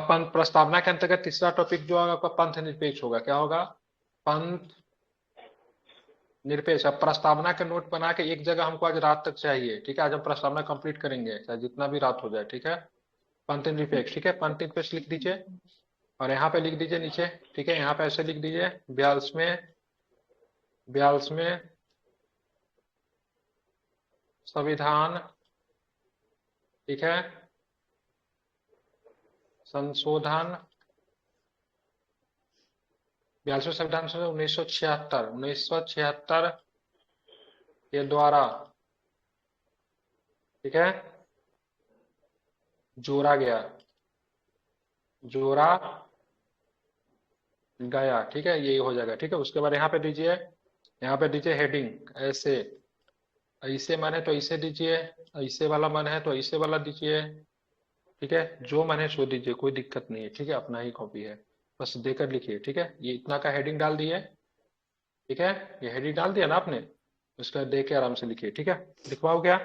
प्रस्तावना के अंतर्गत तीसरा टॉपिक जो होगा आपका पंथ निरपेक्ष होगा। क्या होगा? पंथ निरपेक्ष। अब प्रस्तावना के नोट बना के एक जगह हमको आज रात तक चाहिए, ठीक है? आज हम प्रस्तावना कंप्लीट करेंगे, चाहे जितना भी रात हो जाए, ठीक है? पंथ निरपेक्ष, ठीक है? पंथ निरपेक्ष लिख दीजिए और यहाँ पे लिख दीजिए नीचे, ठीक है? यहाँ पे ऐसे लिख दीजिए 42वें संविधान, ठीक है, संशोधन, 42वें संविधान संशोधन 1976 के द्वारा, ठीक है, जोड़ा गया, ठीक है? यही हो जाएगा, ठीक है? उसके बाद यहाँ पे दीजिए हेडिंग ऐसे, ऐसे मन है तो ऐसे दीजिए, ऐसे वाला मन है तो ऐसे वाला दीजिए, ठीक है? जो मन है सो दीजिए, कोई दिक्कत नहीं है, ठीक है? अपना ही कॉपी है, बस देकर लिखिए, ठीक है? ये इतना का हेडिंग डाल दिए, ठीक है? ये हेडिंग डाल दिया ना आपने, उसका दे के आराम से लिखिए, ठीक है? लिखवाओ क्या?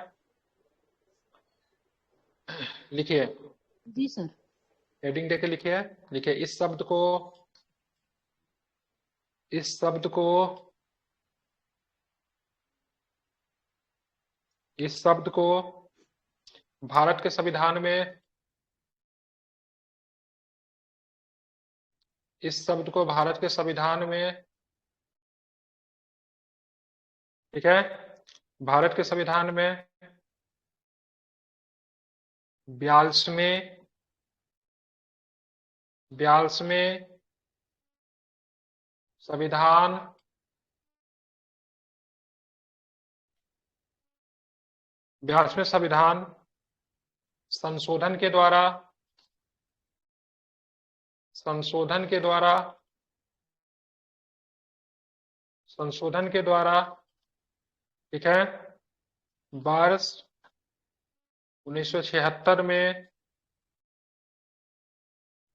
लिखिए जी सर। हेडिंग देके लिखिए। लिखिए इस शब्द को भारत के संविधान में, इस शब्द को भारत के संविधान में, ठीक है, भारत के संविधान में 42वें संविधान संशोधन के द्वारा, ठीक है, वर्ष 1976 में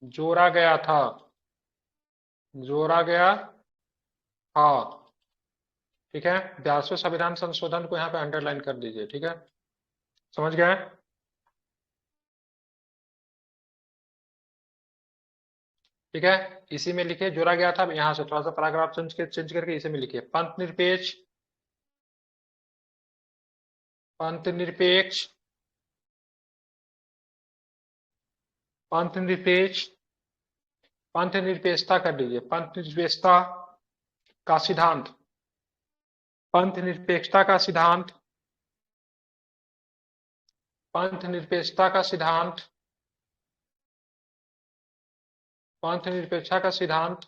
जोड़ा गया था, ठीक है? 42वें संविधान संशोधन को यहाँ पे अंडरलाइन कर दीजिए, ठीक है? समझ गए? ठीक है, इसी में लिखिए जोड़ा गया था। यहाँ से थोड़ा सा पैराग्राफ चेंज करके इसी में लिखिए पंथ निरपेक्ष, पंथ निरपेक्षता कर दीजिए, पंथ निरपेक्षता का सिद्धांत, पंथ निरपेक्षता का सिद्धांत, पंथ निरपेक्षता का सिद्धांत, पंथ निरपेक्षता का सिद्धांत,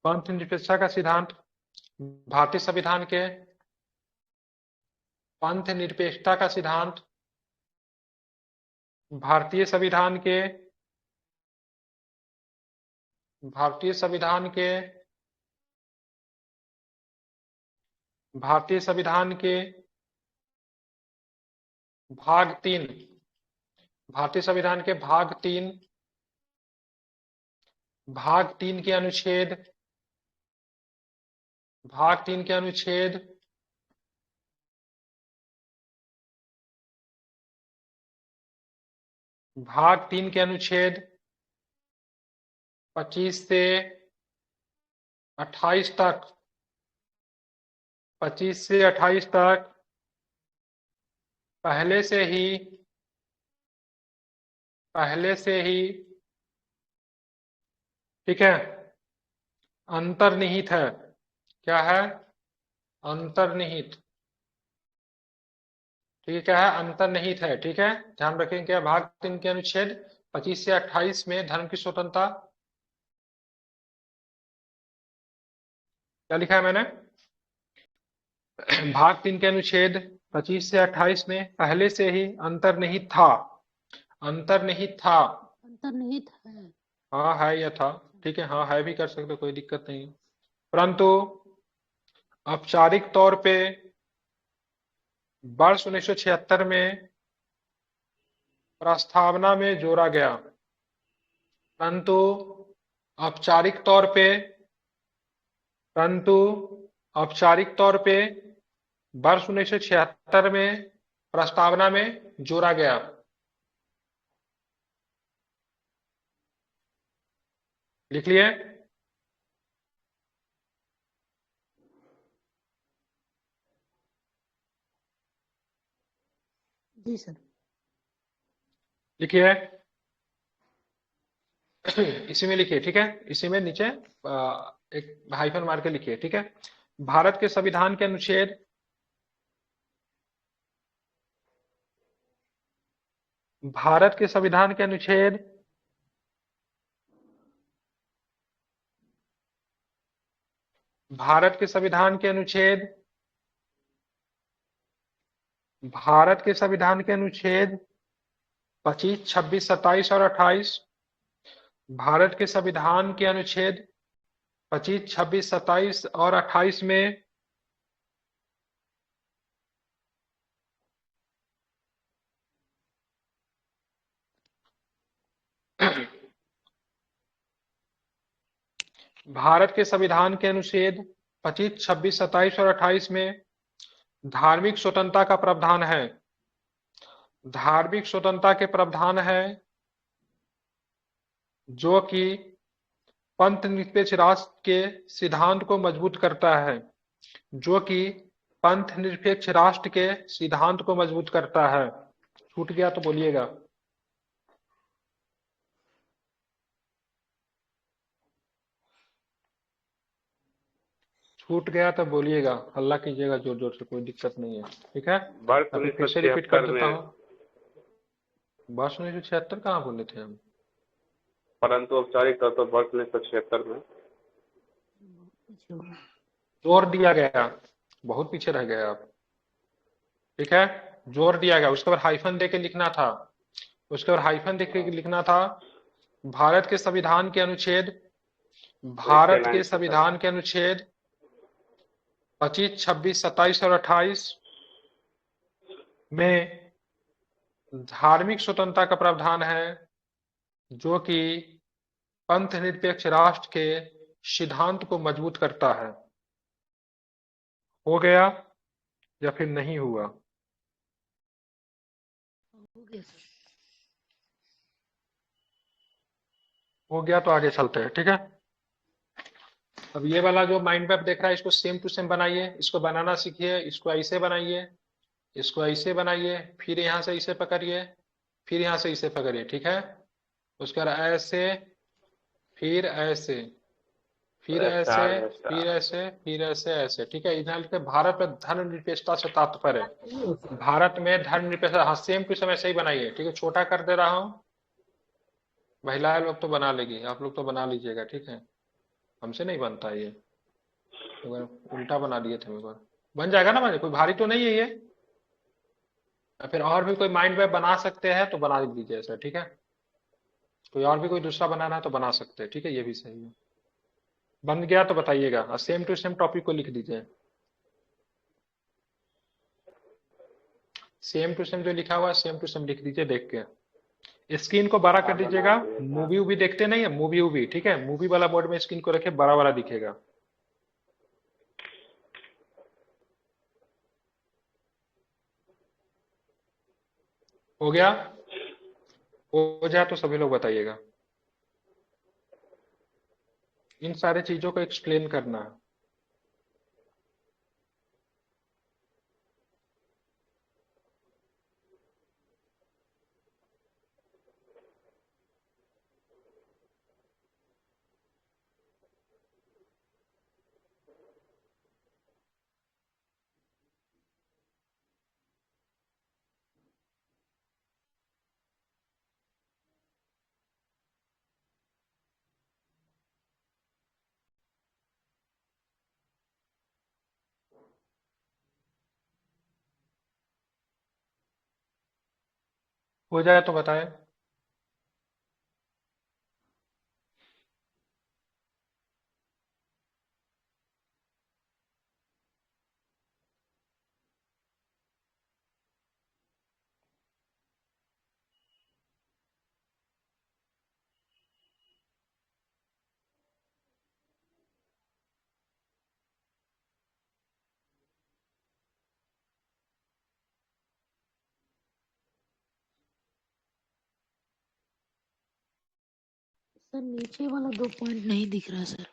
पंथ निरपेक्षता का सिद्धांत भारतीय संविधान के, पंथ निरपेक्षता का सिद्धांत भारतीय संविधान के, भारतीय संविधान के, भारतीय संविधान के भाग 3, भारतीय संविधान के भाग 3 के अनुच्छेद, भाग 3 के अनुच्छेद 25 से 28 तक, 25 से 28 तक पहले से ही, ठीक है, अंतर्निहित है। क्या है? अंतर्निहित, ठीक है? क्या है? अंतर्निहित है, ठीक है? ध्यान रखें क्या? भाग 3 के अनुच्छेद 25 से 28 में धर्म की स्वतंत्रता, क्या लिखा है मैंने? भाग 3 के अनुच्छेद 25 से 28 में पहले से ही अंतर्निहित था, अंतर्निहित था, अंतर्निहित है, हाँ है या था, ठीक है? हाँ है भी कर सकते, कोई दिक्कत नहीं, परंतु औपचारिक तौर पे वर्ष 1976 में प्रस्तावना में जोड़ा गया, परंतु औपचारिक तौर पे वर्ष 1976 में प्रस्तावना में जोड़ा गया, लिख लिए? जी सर। लिखिए। इसी में लिखिए, ठीक है। इसी में नीचे एक हाइफन मार के लिखिए, ठीक है। भारत के संविधान के अनुच्छेद भारत के संविधान के अनुच्छेद भारत के संविधान के अनुच्छेद भारत के संविधान के अनुच्छेद 25, 26, 27 और 28। भारत के संविधान के अनुच्छेद 25, 26, 27 और 28 में भारत के संविधान के अनुच्छेद 25, 26, 27 और 28 में धार्मिक स्वतंत्रता का प्रावधान है। धार्मिक स्वतंत्रता के प्रावधान है जो कि पंथ निरपेक्ष राष्ट्र के सिद्धांत को मजबूत करता है। जो कि पंथ निरपेक्ष राष्ट्र के सिद्धांत को मजबूत करता है। छूट गया तो बोलिएगा। छूट गया तो बोलिएगा, हल्ला कीजिएगा जोर जोर से, कोई दिक्कत नहीं है, ठीक है। वर्ष या फिर उन्नीस फिर सौ से रिपीट कर छिहत्तर देता में, हूँ। वर्ष 1976 कहाँ बोले थे हम? परंतु औपचारिक तौर पर वर्ष 1976 में। पीछे हो गए। जोर दिया गया, बहुत पीछे रह गए आप, ठीक है। जोर दिया गया, उसके बाद हाइफन दे के लिखना था। उसके बाद हाइफन दे के लिखना था। भारत के संविधान के अनुच्छेद एक भारत के लाइन से सर। संविधान के अनुच्छेद 25, 26, 27 और 28 में धार्मिक स्वतंत्रता का प्रावधान है जो कि पंथ निरपेक्ष राष्ट्र के सिद्धांत को मजबूत करता है। हो गया या फिर नहीं हुआ? हो गया सर। हो गया तो आगे चलते हैं, ठीक है। अब ये वाला जो माइंड मैप देख रहा है इसको सेम टू सेम बनाइए। इसको बनाना सीखिए। इसको ऐसे बनाइए, इसको ऐसे बनाइए, फिर यहाँ से इसे पकड़िए, फिर यहाँ से इसे पकड़िए, ठीक है। उसके बाद ऐसे, फिर ऐसे, फिर ऐसे, स्टार है फिर स्टार। ऐसे, फिर ऐसे, ऐसे, ठीक है। इधर लिखे भारत में धर्मनिरपेक्षता से तात्पर्य है। भारत में धर्मनिरपेक्षता, हाँ सेम टू सेम ऐसे ही बनाइए, ठीक है। छोटा कर दे रहा हूँ, महिलाएं लोग तो बना लेगी, आप लोग तो बना लीजिएगा, ठीक है। हमसे नहीं बनता ये, एक बार उल्टा बना दिए थे, एक बार बन जाएगा ना। मुझे कोई भारी तो नहीं है ये। या फिर और भी कोई माइंड मैप बना सकते हैं तो बना दीजिए ऐसा, ठीक है। कोई और भी कोई दूसरा बनाना है तो बना सकते हैं, ठीक है, ये भी सही है। बन गया तो बताइएगा, और सेम टू सेम टॉपिक को लिख दीजिए। सेम टू सेम जो लिखा हुआ है सेम टू सेम लिख दीजिए देख के। स्क्रीन को बड़ा कर हाँ बना दीजिएगा। दिए सर। मूवी वूवी देखते नहीं है, मूवी वूवी, ठीक है। मूवी वाला मोड में स्क्रीन को रखे, बड़ा वाला दिखेगा। हो गया? हो जाए तो सभी लोग बताइएगा। इन सारे चीजों को एक्सप्लेन करना है। हो जाए तो बताएं। सर नीचे वाला 2 पॉइंट नहीं दिख रहा सर।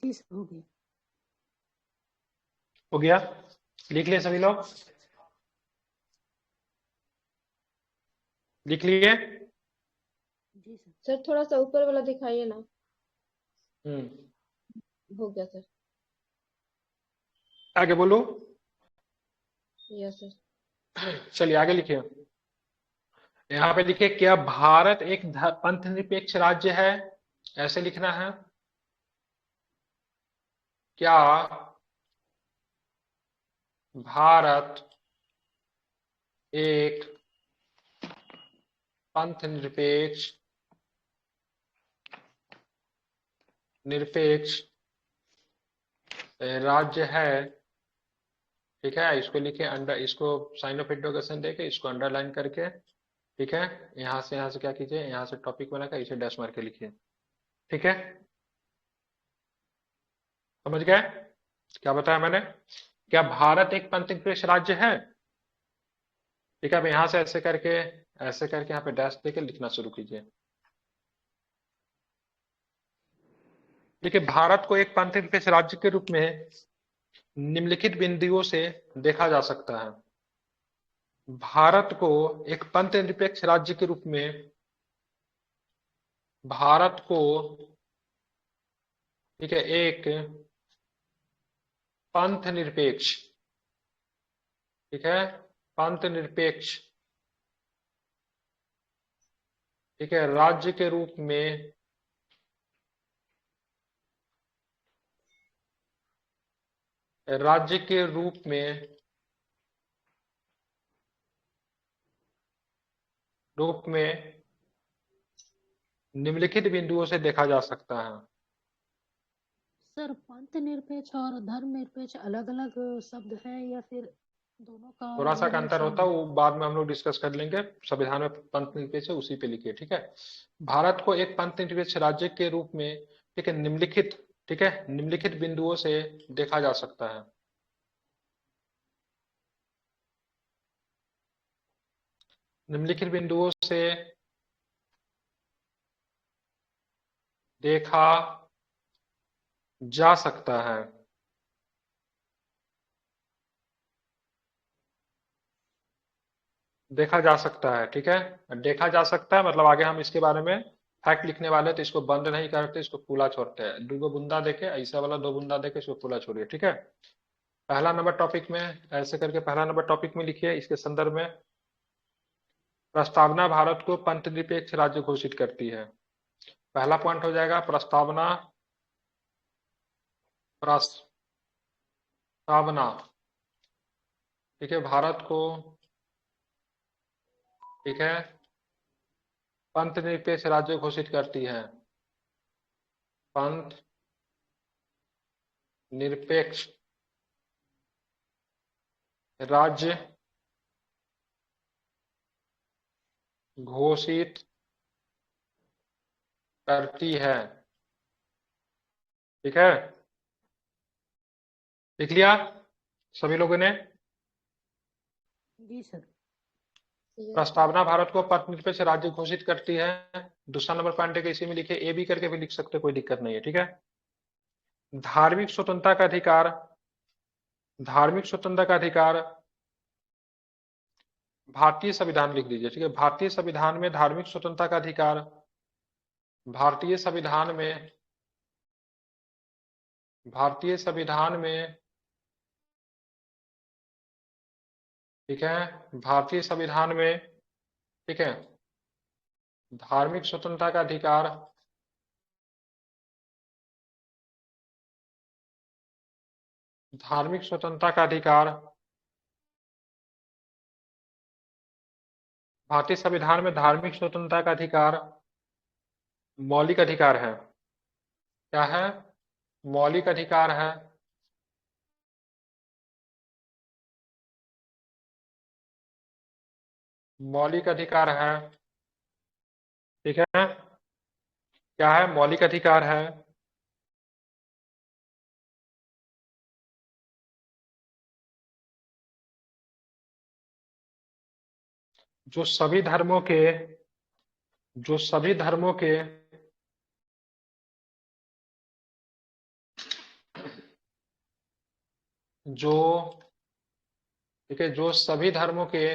जी सर हो गया। हो गया? लिख लिए सभी लोग? लिख लिए? जी सर। सर थोड़ा सा ऊपर वाला दिखाइए ना। हो गया सर। आगे बोलो। Yes sir. चलिए आगे लिखिए। यहाँ पे लिखिए, क्या भारत एक पंथ निरपेक्ष राज्य है? ऐसे लिखना है। क्या भारत एक पंथ निरपेक्ष राज्य है? ठीक है, इसको लिखिए अंडर, इसको साइन ऑफ इंटरोगेशन देके इसको अंडरलाइन करके, ठीक है, यहाँ से क्या कीजिए, यहाँ से टॉपिक बनाकर इसे डैश मार के लिखिए। ठीक है, समझ गए क्या बताया मैंने? क्या भारत एक पंथ निरपेक्ष राज्य है? ठीक है, अब यहाँ से ऐसे करके यहाँ पे डैश देके लिखना शुरू कीजिए। देखिए, भारत को एक पंथ निरपेक्ष राज्य के रूप में निम्नलिखित बिंदुओं से देखा जा सकता है। भारत को एक पंथ निरपेक्ष राज्य के रूप में भारत को, ठीक है, एक पंथ निरपेक्ष, ठीक है, पंथ निरपेक्ष, ठीक है, राज्य के रूप में निम्नलिखित बिंदुओं से देखा जा सकता है। सर पंथ निरपेक्ष और धर्म निरपेक्ष अलग अलग शब्द है या फिर दोनों का थोड़ा सा अलग का अलग अंतर शब्द होता है, है? वो बाद में हम लोग डिस्कस कर लेंगे। संविधान में पंथ निरपेक्ष है, उसी पे लिखिए। ठीक है, भारत को एक पंथ निरपेक्ष राज्य के रूप में, ठीक है, निम्नलिखित बिंदुओं से देखा जा सकता है। निम्नलिखित बिंदुओं से देखा जा सकता है। देखा जा सकता है, ठीक है, देखा जा सकता है मतलब आगे हम इसके बारे में फैक्ट लिखने वाले हैं, तो इसको बंद नहीं करते, इसको खुला छोड़ते हैं। दो बूंदा देके, ऐसा वाला 2 बूंदा देके इसको खुला छोड़िए। ठीक है, पहला नंबर टॉपिक में ऐसे करके पहला नंबर टॉपिक में लिखिए। इसके संदर्भ में प्रस्तावना भारत को पंथ निरपेक्ष राज्य घोषित करती है। पहला पॉइंट हो जाएगा प्रस्तावना, ठीक है, भारत को, ठीक है, पंथ निरपेक्ष राज्य घोषित करती है। पंथ निरपेक्ष राज्य घोषित करती है। ठीक है, लिख लिया सभी लोगों ने? जी सर। प्रस्तावना भारत को पंथ निरपेक्ष राज्य घोषित करती है। दूसरा नंबर पॉइंट है कि इसी में लिखे, ए बी करके भी लिख सकते, कोई दिक्कत नहीं है। ठीक है, धार्मिक स्वतंत्रता का अधिकार, धार्मिक स्वतंत्रता का अधिकार भारतीय संविधान लिख दीजिए। ठीक है, भारतीय संविधान में धार्मिक स्वतंत्रता का अधिकार, भारतीय संविधान में, भारतीय संविधान में, ठीक है, भारतीय संविधान में, ठीक है, धार्मिक स्वतंत्रता का अधिकार धार्मिक स्वतंत्रता का अधिकार भारतीय संविधान में धार्मिक स्वतंत्रता का अधिकार मौलिक अधिकार है। क्या है? मौलिक अधिकार है। मौलिक अधिकार है। ठीक है, क्या है? मौलिक अधिकार है। जो सभी धर्मों के जो सभी धर्मों के जो ठीक है, जो सभी धर्मों के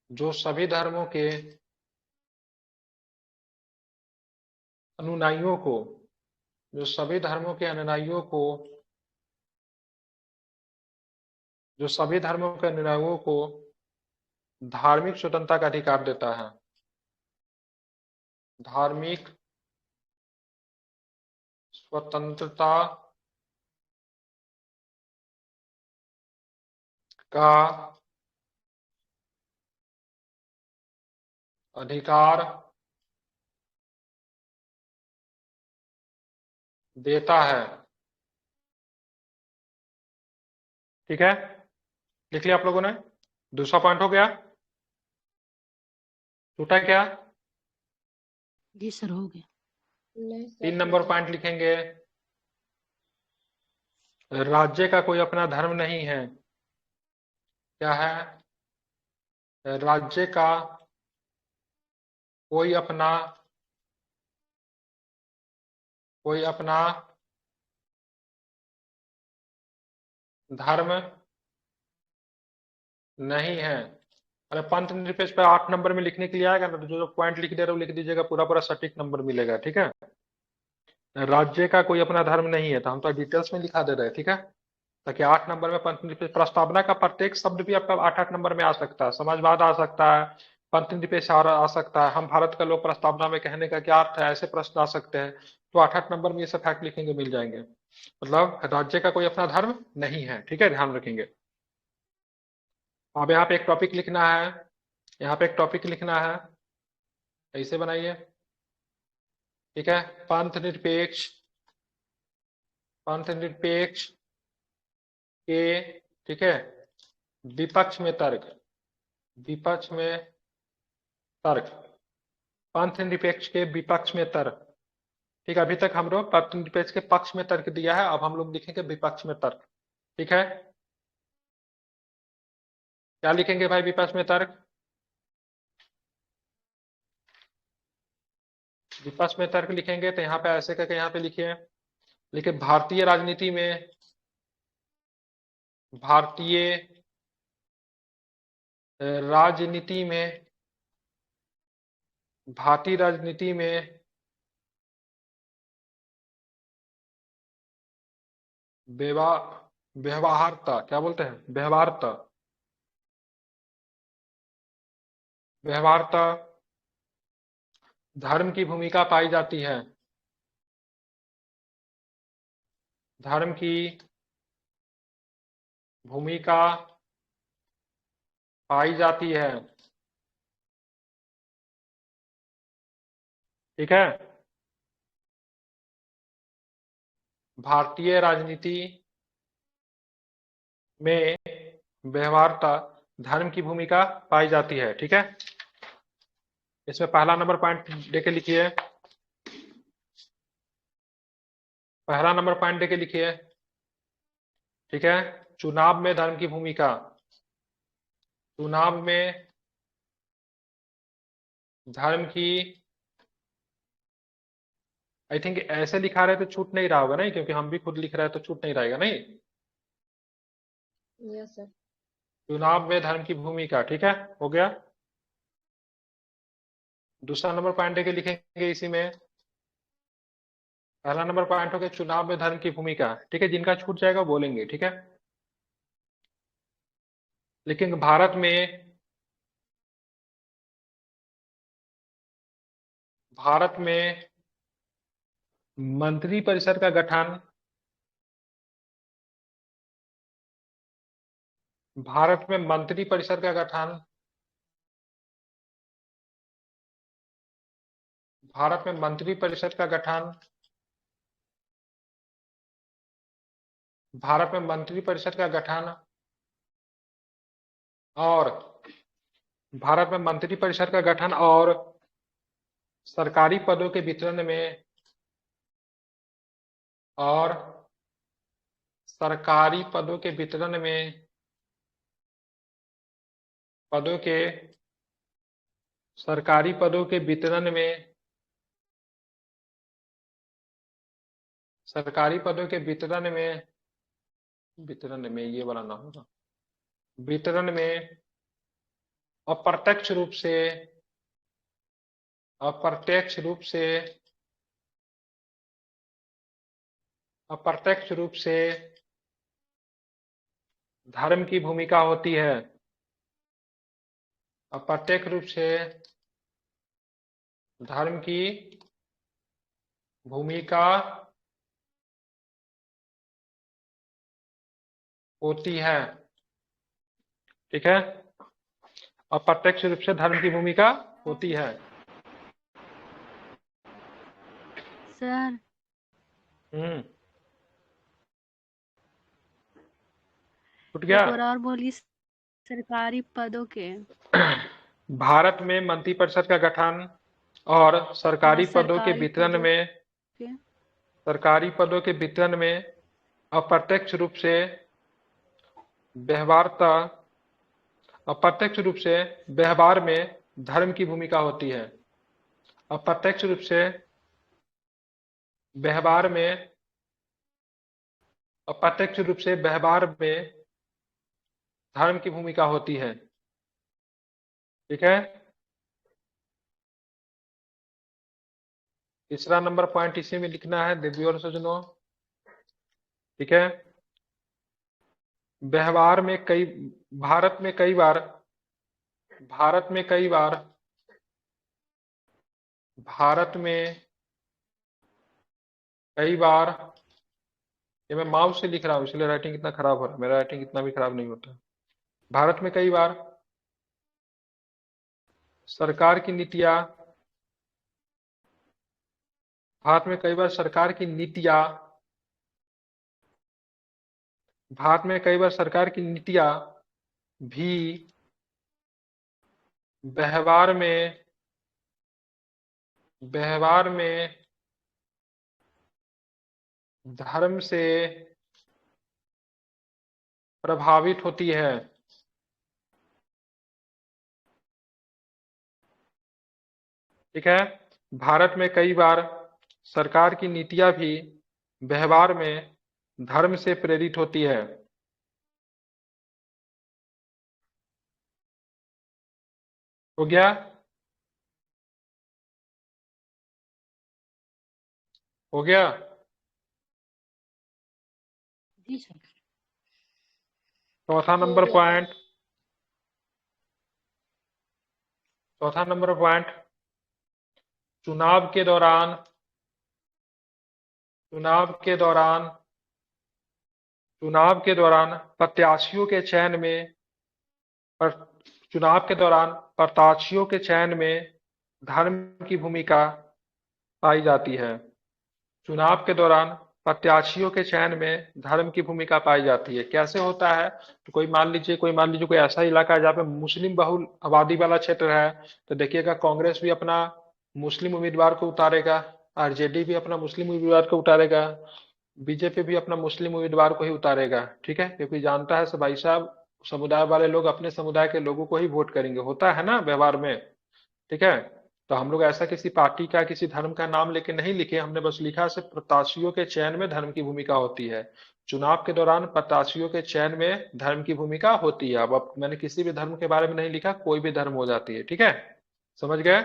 जो सभी धर्मों के अनुयायियों को जो सभी धर्मों के अनुयायियों को जो सभी धर्मों के अनुयायियों को धार्मिक स्वतंत्रता का अधिकार देता है। धार्मिक स्वतंत्रता का अधिकार देता है। ठीक है, लिख लिया आप लोगों ने? दूसरा पॉइंट हो गया। टूटा क्या? जी सर, हो गया। नहीं सर, 3 नंबर टूटा। पॉइंट लिखेंगे। राज्य का कोई अपना धर्म नहीं है। क्या है? राज्य का कोई अपना धर्म नहीं है। अरे पंथ निरपेक्ष पे 8 नंबर में लिखने के लिए आएगा ना, तो जो पॉइंट लिख दे रहे हो लिख दीजिएगा, पूरा पूरा सटीक नंबर मिलेगा। ठीक है, राज्य का कोई अपना धर्म नहीं है, तो हम तो डिटेल्स में लिखा दे रहे हैं। ठीक है, ताकि 8 नंबर में पंथ निरपेक्ष प्रस्तावना का प्रत्येक शब्द भी आपका 8-8 नंबर में आ सकता है। समाजवाद आ सकता है, पंथ निरपेक्ष आ सकता है, हम भारत का लोक प्रस्तावना में कहने का क्या अर्थ है, ऐसे प्रश्न आ सकते हैं। तो 8-8 नंबर में ये सब फैक्ट लिखेंगे, मिल जाएंगे। मतलब राज्य का कोई अपना धर्म नहीं है। ठीक है, ध्यान रखेंगे। अब यहाँ पे एक टॉपिक लिखना है, यहाँ पे एक टॉपिक लिखना है, ऐसे बनाइए। ठीक है, पंथ निरपेक्ष के, ठीक है, विपक्ष में तर्क पंथ निरपेक्ष के विपक्ष में तर्क। ठीक है, अभी तक हम लोग पंथ निरपेक्ष के पक्ष में तर्क दिया है, अब हम लोग लिखेंगे विपक्ष में तर्क। ठीक है, क्या लिखेंगे भाई विपक्ष में तर्क? विपक्ष में तर्क लिखेंगे तो यहाँ पे ऐसे करके यहाँ पे लिखिए, भारतीय राजनीति में भारतीय राजनीति में व्यवहारता, क्या बोलते हैं, व्यवहारता धर्म की भूमिका पाई जाती है। धर्म की भूमिका पाई जाती है। ठीक है, भारतीय राजनीति में व्यवहारता धर्म की भूमिका पाई जाती है। ठीक है, इसमें पहला नंबर पॉइंट देके लिखिए, पहला नंबर पॉइंट देके लिखिए। ठीक है, चुनाव में धर्म की भूमिका, चुनाव में धर्म की, आई थिंक ऐसे लिखा रहे तो छूट नहीं रहा होगा, नहीं? क्योंकि हम भी खुद लिख रहे हैं तो छूट नहीं रहेगा, नहीं? Yes sir. चुनाव में धर्म की भूमिका। ठीक है, हो गया। दूसरा नंबर पॉइंट देके लिखेंगे इसी में। पहला नंबर पॉइंट हो गया चुनाव में धर्म की भूमिका। ठीक है, जिनका छूट जाएगा वो बोलेंगे। ठीक है, लेकिन भारत में मंत्रिपरिषद का गठन भारत में मंत्रिपरिषद का गठन भारत में मंत्रिपरिषद का गठन भारत में मंत्रिपरिषद का गठन और भारत में मंत्रिपरिषद का गठन और सरकारी पदों के वितरण में और सरकारी पदों के वितरण में सरकारी पदों के वितरण में सरकारी पदों के वितरण में ये वाला ना होगा, वितरण में अप्रत्यक्ष रूप से धर्म की भूमिका होती है। अप्रत्यक्ष रूप से धर्म की भूमिका होती है। ठीक है, अप्रत्यक्ष रूप से धर्म की भूमिका होती है। सर छूट गया। एक और बोलिए, सरकारी पदों के भारत में मंत्रिपरिषद का गठन और सरकारी पदों के वितरण में सरकारी पदों के वितरण में अप्रत्यक्ष रूप से व्यवहार में धर्म की भूमिका होती है। अप्रत्यक्ष रूप से व्यवहार में धर्म की भूमिका होती है। ठीक है, तीसरा नंबर पॉइंट इसी में लिखना है, देवी और सजनों। ठीक है, व्यवहार में भारत में कई बार ये मैं माउस से लिख रहा हूँ इसलिए राइटिंग इतना खराब हो रहा है, मेरा राइटिंग इतना भी खराब नहीं होता। भारत में कई बार सरकार की नीतियां भी व्यवहार में धर्म से प्रभावित होती है। ठीक है, भारत में कई बार सरकार की नीतियां भी व्यवहार में धर्म से प्रेरित होती है। हो गया? हो गया? जी सर। चौथा नंबर पॉइंट, चुनाव के दौरान प्रत्याशियों के चयन में धर्म की भूमिका पाई जाती है। चुनाव के दौरान प्रत्याशियों के चयन में धर्म की भूमिका पाई जाती है। कैसे होता है? तो कोई मान लीजिए कोई ऐसा इलाका है जहाँ पे मुस्लिम बहुल आबादी वाला क्षेत्र है, तो देखिएगा कांग्रेस भी अपना मुस्लिम उम्मीदवार को उतारेगा, आरजेडी भी अपना मुस्लिम उम्मीदवार को उतारेगा, बीजेपी भी अपना मुस्लिम उम्मीदवार को ही उतारेगा। ठीक है, क्योंकि जानता है भाई साहब समुदाय वाले लोग अपने समुदाय के लोगों को ही वोट करेंगे, होता है ना व्यवहार में। ठीक है, तो हम लोग ऐसा किसी पार्टी का किसी धर्म का नाम लेके नहीं लिखे, हमने बस लिखा सिर्फ प्रत्याशियों के चयन में धर्म की भूमिका होती है। चुनाव के दौरान प्रत्याशियों के चयन में धर्म की भूमिका होती है। अब मैंने किसी भी धर्म के बारे में नहीं लिखा, कोई भी धर्म हो जाती है। ठीक है, समझ गए?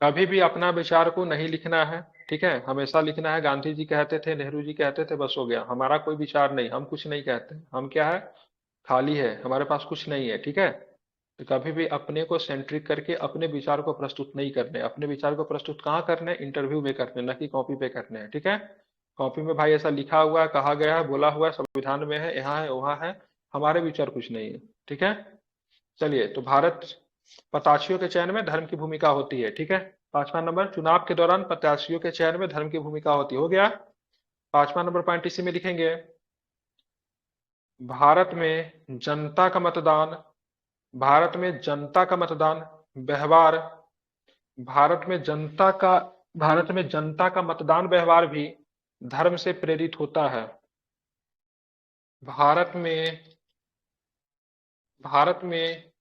कभी भी अपना विचार को नहीं लिखना है। ठीक है, हमेशा लिखना है गांधी जी कहते थे, नेहरू जी कहते थे, बस हो गया। हमारा कोई विचार नहीं, हम कुछ नहीं कहते, हम क्या है, खाली है, हमारे पास कुछ नहीं है। ठीक है, तो कभी भी अपने को सेंट्रिक करके अपने विचार को प्रस्तुत नहीं करने, अपने विचार को प्रस्तुत कहाँ करने, इंटरव्यू में करने, न कि कॉपी पे करने हैं, ठीक है। कॉपी में भाई ऐसा लिखा हुआ है, कहा गया है, बोला हुआ है, संविधान में है, यहाँ है, वहाँ है, हमारे विचार कुछ नहीं है, ठीक है। चलिए, तो भारत प्रत्याशियों के चयन में धर्म की भूमिका होती है, ठीक है। 5वां नंबर, चुनाव के दौरान प्रत्याशियों के चयन में धर्म की भूमिका होती है, हो गया। 5वां नंबर पॉइंट इसी में लिखेंगे, भारत में जनता का मतदान, भारत में जनता का मतदान व्यवहार, भारत में जनता का भारत में जनता का मतदान व्यवहार भी धर्म से प्रेरित होता है। भारत में भारत में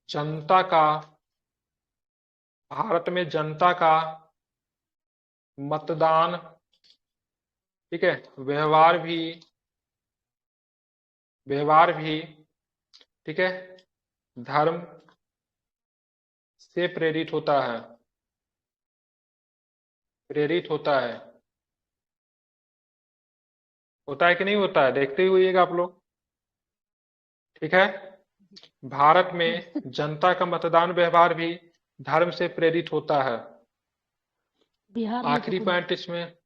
जनता का भारत में जनता का मतदान, ठीक है, व्यवहार भी, ठीक है, धर्म से प्रेरित होता है, प्रेरित होता है कि नहीं होता है, देखते ही होइएगा आप लोग, ठीक है। भारत में जनता का मतदान व्यवहार भी धर्म से प्रेरित होता है। बिहार में तो आखिरी कुछ पॉइंट इसमें,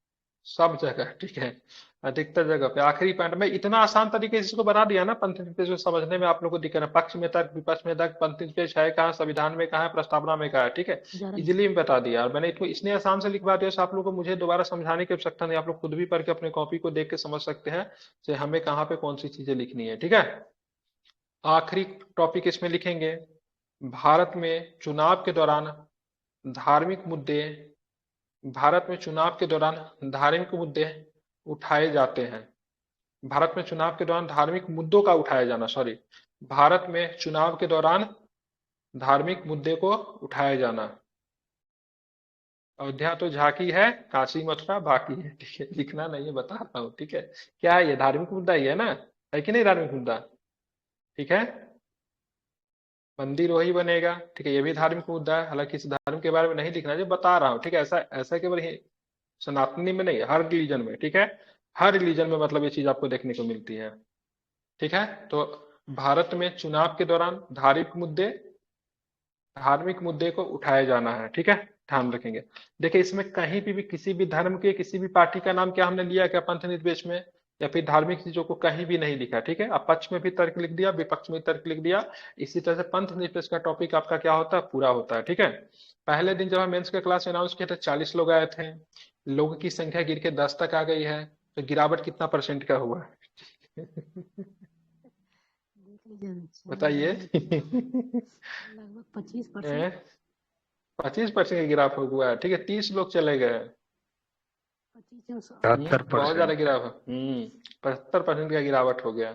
सब जगह, ठीक है, अधिकतर जगह पे आखिरी पॉइंट में इतना आसान तरीके से इसको बता दिया ना, पंथ निर्पेक्ष को समझने में आप लोग को दिक्कत है। पक्ष में तर्क, विपक्ष में तर्क, पंथ निर्पेक्ष है कहाँ, संविधान में कहाँ है, प्रस्तावना में कहाँ है, ठीक है, जरा इजिली में बता दिया। और मैंने इसको इतने आसान से लिखवा दिया तो आप लोग को मुझे दोबारा समझाने की आवश्यकता नहीं, आप लोग खुद भी पढ़ के अपने कॉपी को देख के समझ सकते हैं कि हमें कहाँ पे कौन सी चीजें लिखनी है, ठीक है। आखिरी टॉपिक इसमें लिखेंगे, भारत में चुनाव के दौरान धार्मिक मुद्दे, भारत में चुनाव के दौरान धार्मिक मुद्दे उठाए जाते हैं। भारत में चुनाव के दौरान धार्मिक मुद्दों का उठाया जाना, सॉरी, भारत में चुनाव के दौरान धार्मिक मुद्दे को उठाया जाना। अयोध्या तो झांकी है, काशी मथुरा बाकी है, ठीक है, लिखना नहीं है, बता रहा हूँ, ठीक है। क्या है ये, धार्मिक मुद्दा ही है ना, है कि नहीं धार्मिक मुद्दा, ठीक है। मंदिर वही बनेगा, ठीक है, ये भी धार्मिक मुद्दा है, हालांकि इस धर्म के बारे में नहीं लिखना है, जो बता रहा हूँ, ठीक है। ऐसा ऐसा केवल सनातनी में नहीं, हर रिलीजन में, ठीक है, हर रिलीजन में मतलब ये चीज आपको देखने को मिलती है, ठीक है। तो भारत में चुनाव के दौरान धार्मिक मुद्दे को उठाया जाना है, ठीक है, ध्यान रखेंगे। देखिए, इसमें कहीं भी किसी भी धर्म के किसी भी पार्टी का नाम क्या हमने लिया क्या पंथ निर्पेक्ष में, या फिर धार्मिक चीजों को कहीं भी नहीं लिखा, ठीक है। अब पक्ष में भी तर्क लिख दिया, विपक्ष में तर्क लिख दिया। इसी तरह से पंथ निर्पेक्ष का टॉपिक आपका क्या होता है, पूरा होता है, ठीक है। पहले दिन जब हम मेंस के क्लास अनाउंस किए थे 40 लोग आए थे, लोगों की संख्या गिर के 10 तक आ गई है, तो गिरावट कितना % का हुआ है देख लीजिए, बताइए लगभग 25%। 25% का गिराव हुआ है, ठीक है, 30 लोग चले गए, 25 बहुत ज्यादा गिराव है। 75% का गिरावट हो गया।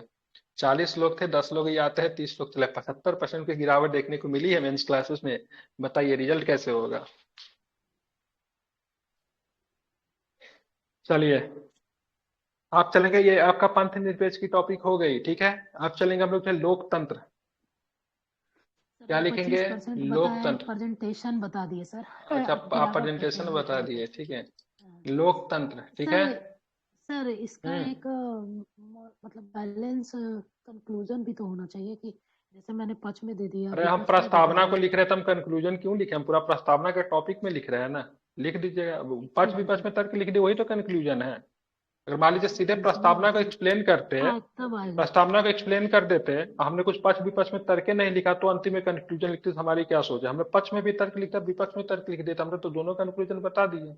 40 लोग थे, 10 लोग ही आते हैं, 30 लोग चले, 75% की गिरावट देखने को मिली है मेंस क्लासेस में। बताइए रिजल्ट कैसे होगा। चलिए, आप चलेंगे, ये आपका पंथ निरपेक्ष की टॉपिक हो गई, ठीक है। आप चलेंगे हम लोग लोकतंत्र, क्या लिखेंगे, 25% बताया, लोकतंत्र। प्रेजेंटेशन बता दिए सर। अच्छा, आप गिरावट प्रेजेंटेशन कैसे बता होगा? दिए, ठीक है, हाँ। लोकतंत्र, ठीक है। सर इसका हम्म। एक मतलब बैलेंस कंक्लूजन भी तो होना चाहिए कि जैसे मैंने पक्ष में दे दिया, अरे हम विपक्ष में दे प्रस्तावना को दिया। लिख रहे हैं तो हम कंक्लूजन क्यों लिखे, हम पूरा प्रस्तावना के टॉपिक में लिख रहे हैं ना, लिख दीजिएगा। पक्ष विपक्ष में तर्क लिख दिए, वही तो कंक्लूजन है। अगर मान लीजिए सीधे प्रस्तावना को एक्सप्लेन करते, तब आएगा। प्रस्तावना को एक्सप्लेन कर देते, हमने कुछ पक्ष विपक्ष में तर्क नहीं लिखा, तो अंतिम में कंक्लूजन लिखते तो हमारी क्या सोच है। हमने पक्ष में भी तर्क लिखा, विपक्ष में तर्क लिख देता, हमने तो दोनों कंक्लूजन बता दिए।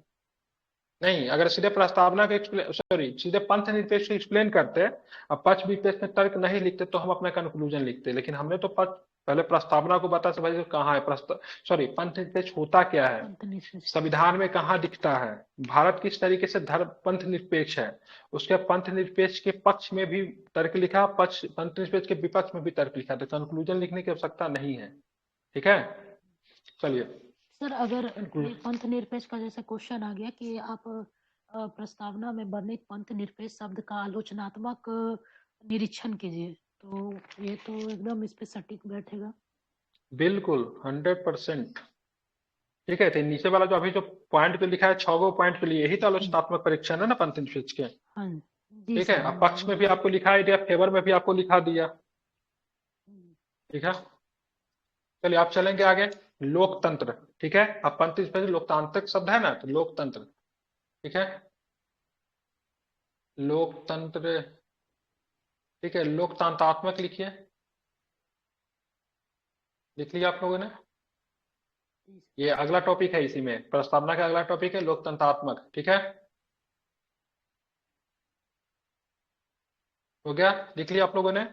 नहीं, अगर सीधे प्रस्तावना को सीधे पंथ निरपेक्ष को एक्सप्लेन करते, अब पक्ष विपक्ष में तर्क नहीं लिखते तो हम अपना कंक्लूजन लिखते, लेकिन हमने तो पहले प्रस्तावना को बता से भाई कहाँ है पंथ निरपेक्ष होता क्या है, संविधान में कहाँ दिखता है, भारत किस तरीके से धर्म पंथ निरपेक्ष है, उसके पंथ निरपेक्ष के पक्ष में भी तर्क लिखा, पंथ निरपेक्ष के विपक्ष में भी तर्क लिखा, तो कंक्लूजन लिखने की आवश्यकता नहीं है, ठीक है। चलिए सर, अगर पंथ निरपेक्ष का जैसे क्वेश्चन आ गया कि आप प्रस्तावना में वर्णित पंथ निरपेक्ष शब्द का आलोचनात्मक निरीक्षण कीजिए, तो ये तो एकदम इस पे सटीक बैठेगा। बिल्कुल 100%, ठीक है। तो नीचे वाला जो अभी जो पॉइंट पे लिखा है 6 गो पॉइंट के लिए, यही तो आलोचनात्मक परीक्षण है ना पंथ निरपेक्ष के, हाँ जी ठीक है। सर। अब पक्ष में भी आपको लिखा है, फेवर में भी आपको लिखा दिया, ठीक है, चलिए आप चलेंगे आगे। लोकतंत्र, ठीक है, अब पंत इस पर लोकतांत्रिक शब्द है ना, तो लोकतंत्र, ठीक है, लोकतंत्र, ठीक है, लोकतांत्रात्मक लिखिए, लिख लिया आप लोगों ने। ये अगला टॉपिक है, इसी में प्रस्तावना का अगला टॉपिक है लोकतंत्रात्मक, ठीक है, हो गया, लिख लिया आप लोगों ने।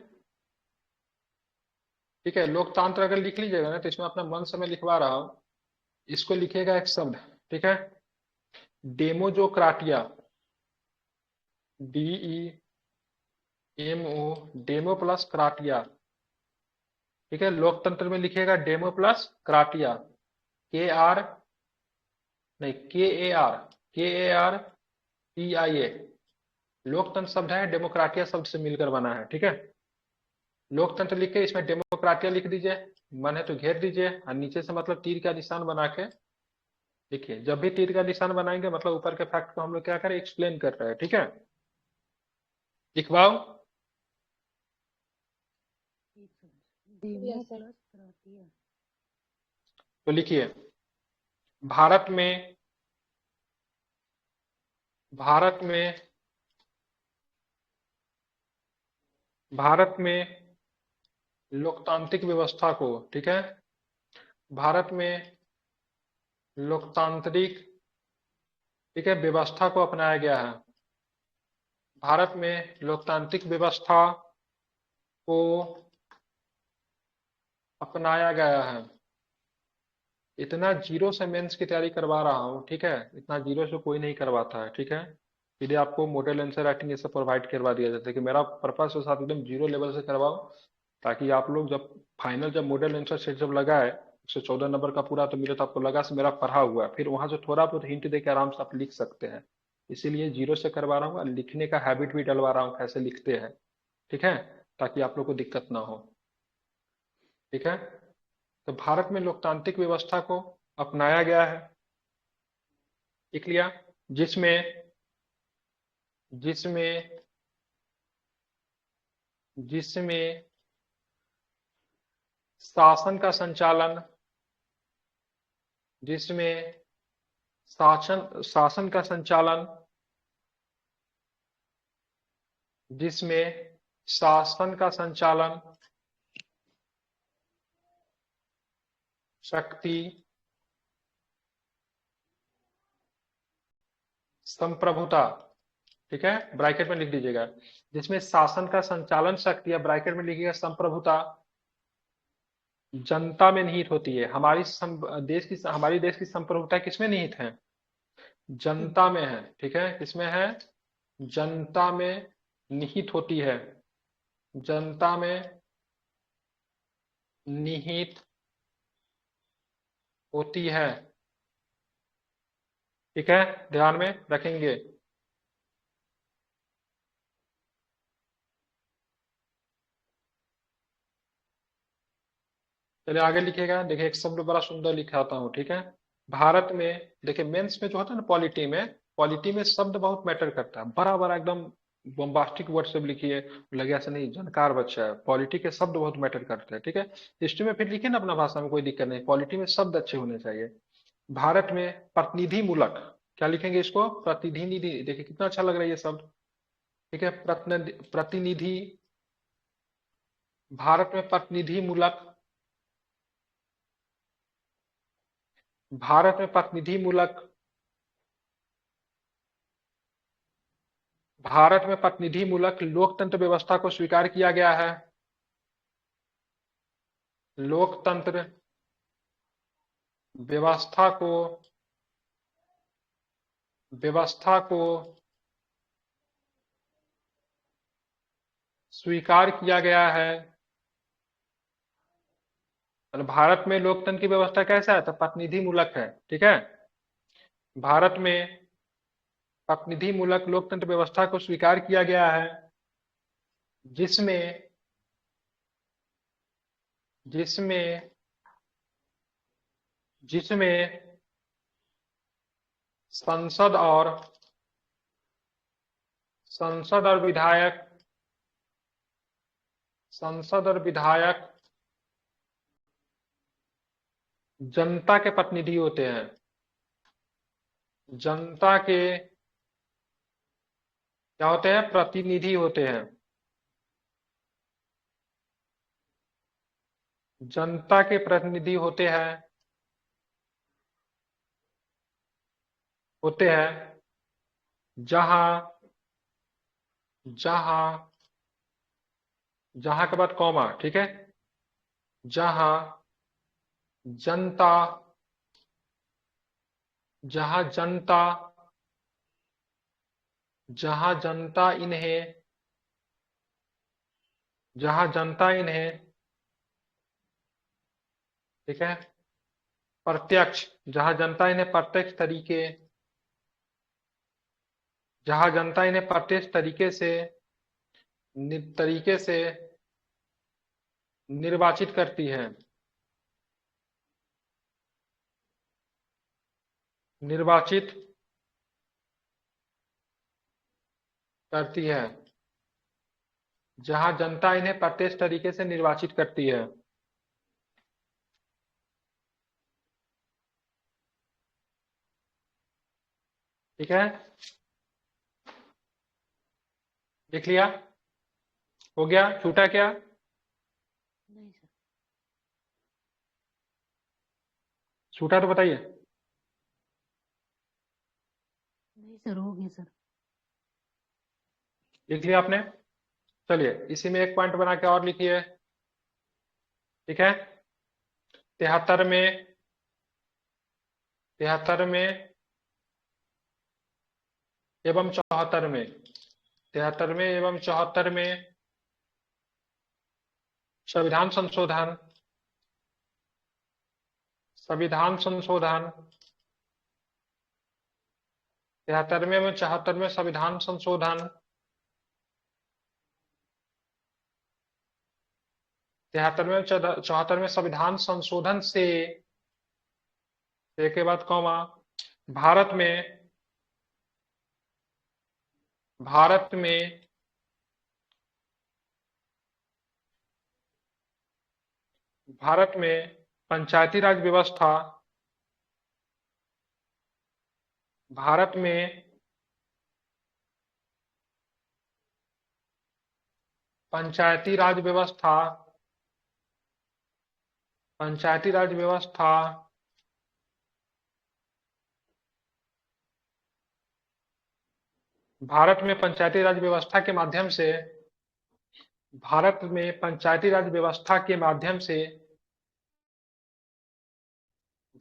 ठीक है, लोकतंत्र अगर लिख लीजिएगा ना, तो इसमें अपना मन से मैं लिखवा रहा हूं, इसको लिखिएगा एक शब्द, ठीक है, डेमोजोक्राटिया, DEMO, डेमो प्लस क्राटिया, ठीक है, लोकतंत्र में लिखिएगा डेमो प्लस क्राटिया, KR नहीं, KARTIA, लोकतंत्र शब्द है, डेमोक्राटिया शब्द से मिलकर बना है, ठीक है। लोकतंत्र लिख के इसमें डेमोक्राटिया लिख दीजिए, मन है तो घेर दीजिए, और नीचे से मतलब तीर का निशान बना के लिखिए। जब भी तीर का निशान बनाएंगे मतलब ऊपर के फैक्ट को हम लोग क्या करें, एक्सप्लेन कर रहे हैं, ठीक है। लिखवाओ, डेमो Yes, sir. प्लस क्राटिया। तो लिखिए, भारत में, भारत में, भारत में लोकतांत्रिक व्यवस्था को, ठीक है, भारत में लोकतांत्रिक, ठीक है, व्यवस्था को अपनाया गया है, भारत में लोकतांत्रिक व्यवस्था को अपनाया गया है। इतना जीरो से मेंस की तैयारी करवा रहा हूँ, ठीक है, इतना जीरो से कोई नहीं करवाता है, ठीक है, इसलिए आपको मॉडल आंसर राइटिंग ये सब प्रोवाइड करवा दिया जाता है कि मेरा पर्पस है साथ एकदम जीरो लेवल से करवाओ, ताकि आप लोग जब फाइनल, जब मॉडल आंसर सेट जब लगाए 114 नंबर का पूरा, तो मेरे तो आपको लगा से मेरा पढ़ा हुआ है, फिर वहां से थोड़ा बहुत हिंट दे के आराम से आप लिख सकते हैं, इसीलिए जीरो से करवा रहा हूँ, और लिखने का हैबिट भी डलवा रहा हूँ कैसे लिखते हैं, ठीक है, ताकि आप लोग को दिक्कत ना हो, ठीक है। तो भारत में लोकतांत्रिक व्यवस्था को अपनाया गया है, लिख लिया, जिसमें, जिसमें, जिसमें शासन का संचालन, जिसमें शासन, शासन का संचालन, जिसमें शासन का संचालन, शक्ति, संप्रभुता, ठीक है, ब्रैकेट में लिख दीजिएगा, जिसमें शासन का संचालन शक्ति है, ब्रैकेट में लिखिएगा संप्रभुता, जनता में निहित होती है। हमारी देश की, हमारी देश की संप्रभुता किसमें निहित है, जनता में है, ठीक है, किसमें है, जनता में निहित होती है, जनता में निहित होती है, ठीक है, ध्यान में रखेंगे। चलिए आगे लिखिएगा, देखिए एक शब्द बड़ा सुंदर लिखाता हूँ, ठीक है, भारत में, देखिए मेंस में जो होता है ना पॉलिटी में, पॉलिटी में शब्द बहुत मैटर करता है, बड़ा बड़ा एकदम बॉम्बास्टिक वर्ड सब लिखिए, लगे ऐसा नहीं, जानकार बच्चा है, पॉलिटी के शब्द बहुत मैटर करते हैं, ठीक है। हिस्ट्री में फिर लिखिए ना अपना भाषा में, कोई दिक्कत नहीं, पॉलिटी में शब्द अच्छे होने चाहिए। भारत में प्रतिनिधि मूलक, क्या लिखेंगे इसको, प्रतिनिधि, देखिए कितना अच्छा लग रहा है ये शब्द, ठीक है, प्रतिनिधि, भारत में प्रतिनिधि मूलक, भारत में प्रतिनिधि मूलक, भारत में प्रतिनिधि मूलक लोकतंत्र व्यवस्था को स्वीकार किया गया है, लोकतंत्र व्यवस्था को, व्यवस्था को स्वीकार किया गया है। भारत में लोकतंत्र की व्यवस्था कैसा है, तो प्रतिनिधि मूलक है, ठीक है, भारत में प्रतिनिधि मूलक लोकतंत्र व्यवस्था को स्वीकार किया गया है, जिसमें, जिसमें, जिसमें संसद और, संसद और विधायक, संसद और विधायक जनता के प्रतिनिधि होते हैं, जनता के क्या होते हैं, प्रतिनिधि होते हैं, जनता के प्रतिनिधि होते हैं जहां जहां जहां के बाद कॉमा, ठीक है, जहां जनता जहां जनता जहां जनता इन्हें जहां जनता इन्हें ठीक है, प्रत्यक्ष जहां जनता इन्हें प्रत्यक्ष तरीके जहां जनता इन्हें प्रत्यक्ष तरीके से निर्वाचित करती है, निर्वाचित करती है, जहां जनता इन्हें प्रत्यक्ष तरीके से निर्वाचित करती है। ठीक है, देख लिया, हो गया, छूटा क्या? नहीं सर। छूटा तो बताइए। नहीं सर, हो गया सर। लिख लिया आपने? चलिए इसी में एक पॉइंट बना के और लिखिए। ठीक है, 73 में 74 एवं 74 में 73 एवं 74 में संविधान संशोधन 73 एवं 74 में संविधान संशोधन 73 एवं 74 में संविधान संशोधन से के बाद कॉमा भारत में पंचायती राज व्यवस्था भारत में पंचायती राज व्यवस्था भारत में पंचायती राज व्यवस्था के माध्यम से भारत में पंचायती राज व्यवस्था के माध्यम से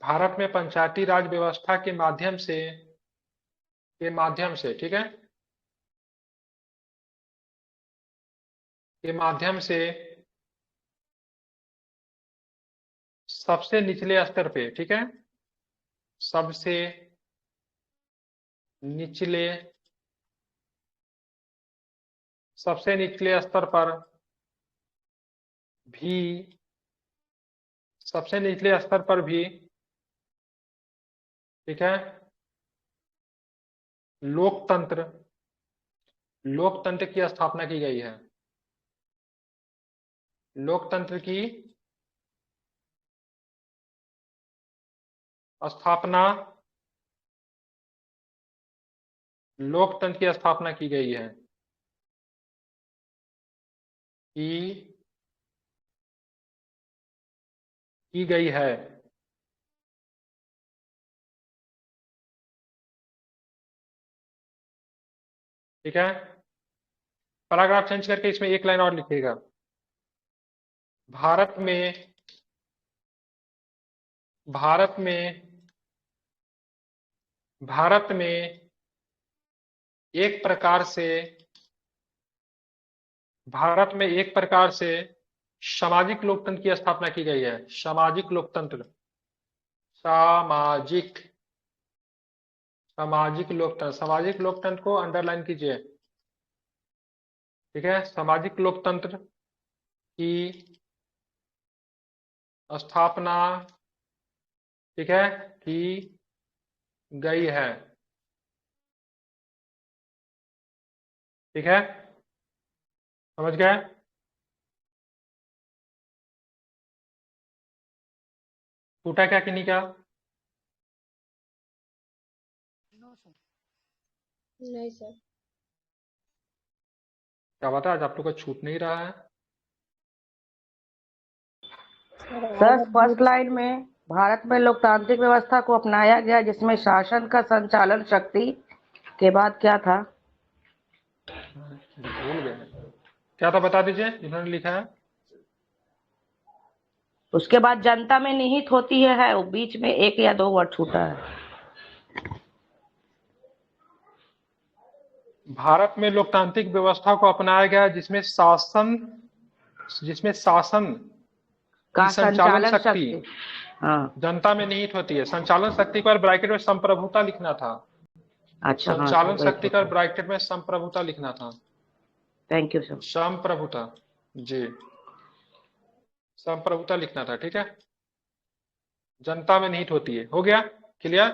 भारत में पंचायती राज व्यवस्था के माध्यम से ठीक है, के माध्यम से सबसे निचले स्तर पे, ठीक है, सबसे निचले स्तर पर भी सबसे निचले स्तर पर भी ठीक है, लोकतंत्र की स्थापना की गई है। लोकतंत्र की स्थापना की गई है की गई है। ठीक है, पैराग्राफ चेंज करके इसमें एक लाइन और लिखिएगा। भारत में एक प्रकार से सामाजिक लोकतंत्र की स्थापना की गई है। सामाजिक लोकतंत्र को अंडरलाइन कीजिए। ठीक है, सामाजिक लोकतंत्र की स्थापना ठीक है की गई है। ठीक है, समझ गए? छूटा क्या कि नहीं क्या? No sir. नहीं सर। क्या बात है, आज आप लोग का छूट नहीं रहा है? सर फर्स्ट लाइन में भारत में लोकतांत्रिक व्यवस्था को अपनाया गया जिसमें शासन का संचालन शक्ति के बाद क्या था? भूल गए। क्या था बता दीजिए जिन्होंने लिखा है। उसके बाद जनता में निहित होती है वो बीच में एक या दो वर्ड छूटा है। भारत में लोकतांत्रिक व्यवस्था को अपनाया गया जिसमें शासन का की संचालन संचालन शक्ति शक्ति। हाँ जनता में निहित होती है। संचालन शक्ति का ब्रैकेट में संप्रभुता लिखना था। अच्छा हाँ संचालन सर शक्ति का ब्रैकेट में संप्रभुता लिखना था। Thank you sir. संप्रभुता जी, संप्रभुता लिखना था। ठीक है, जनता में निहित होती है। हो गया क्लियर?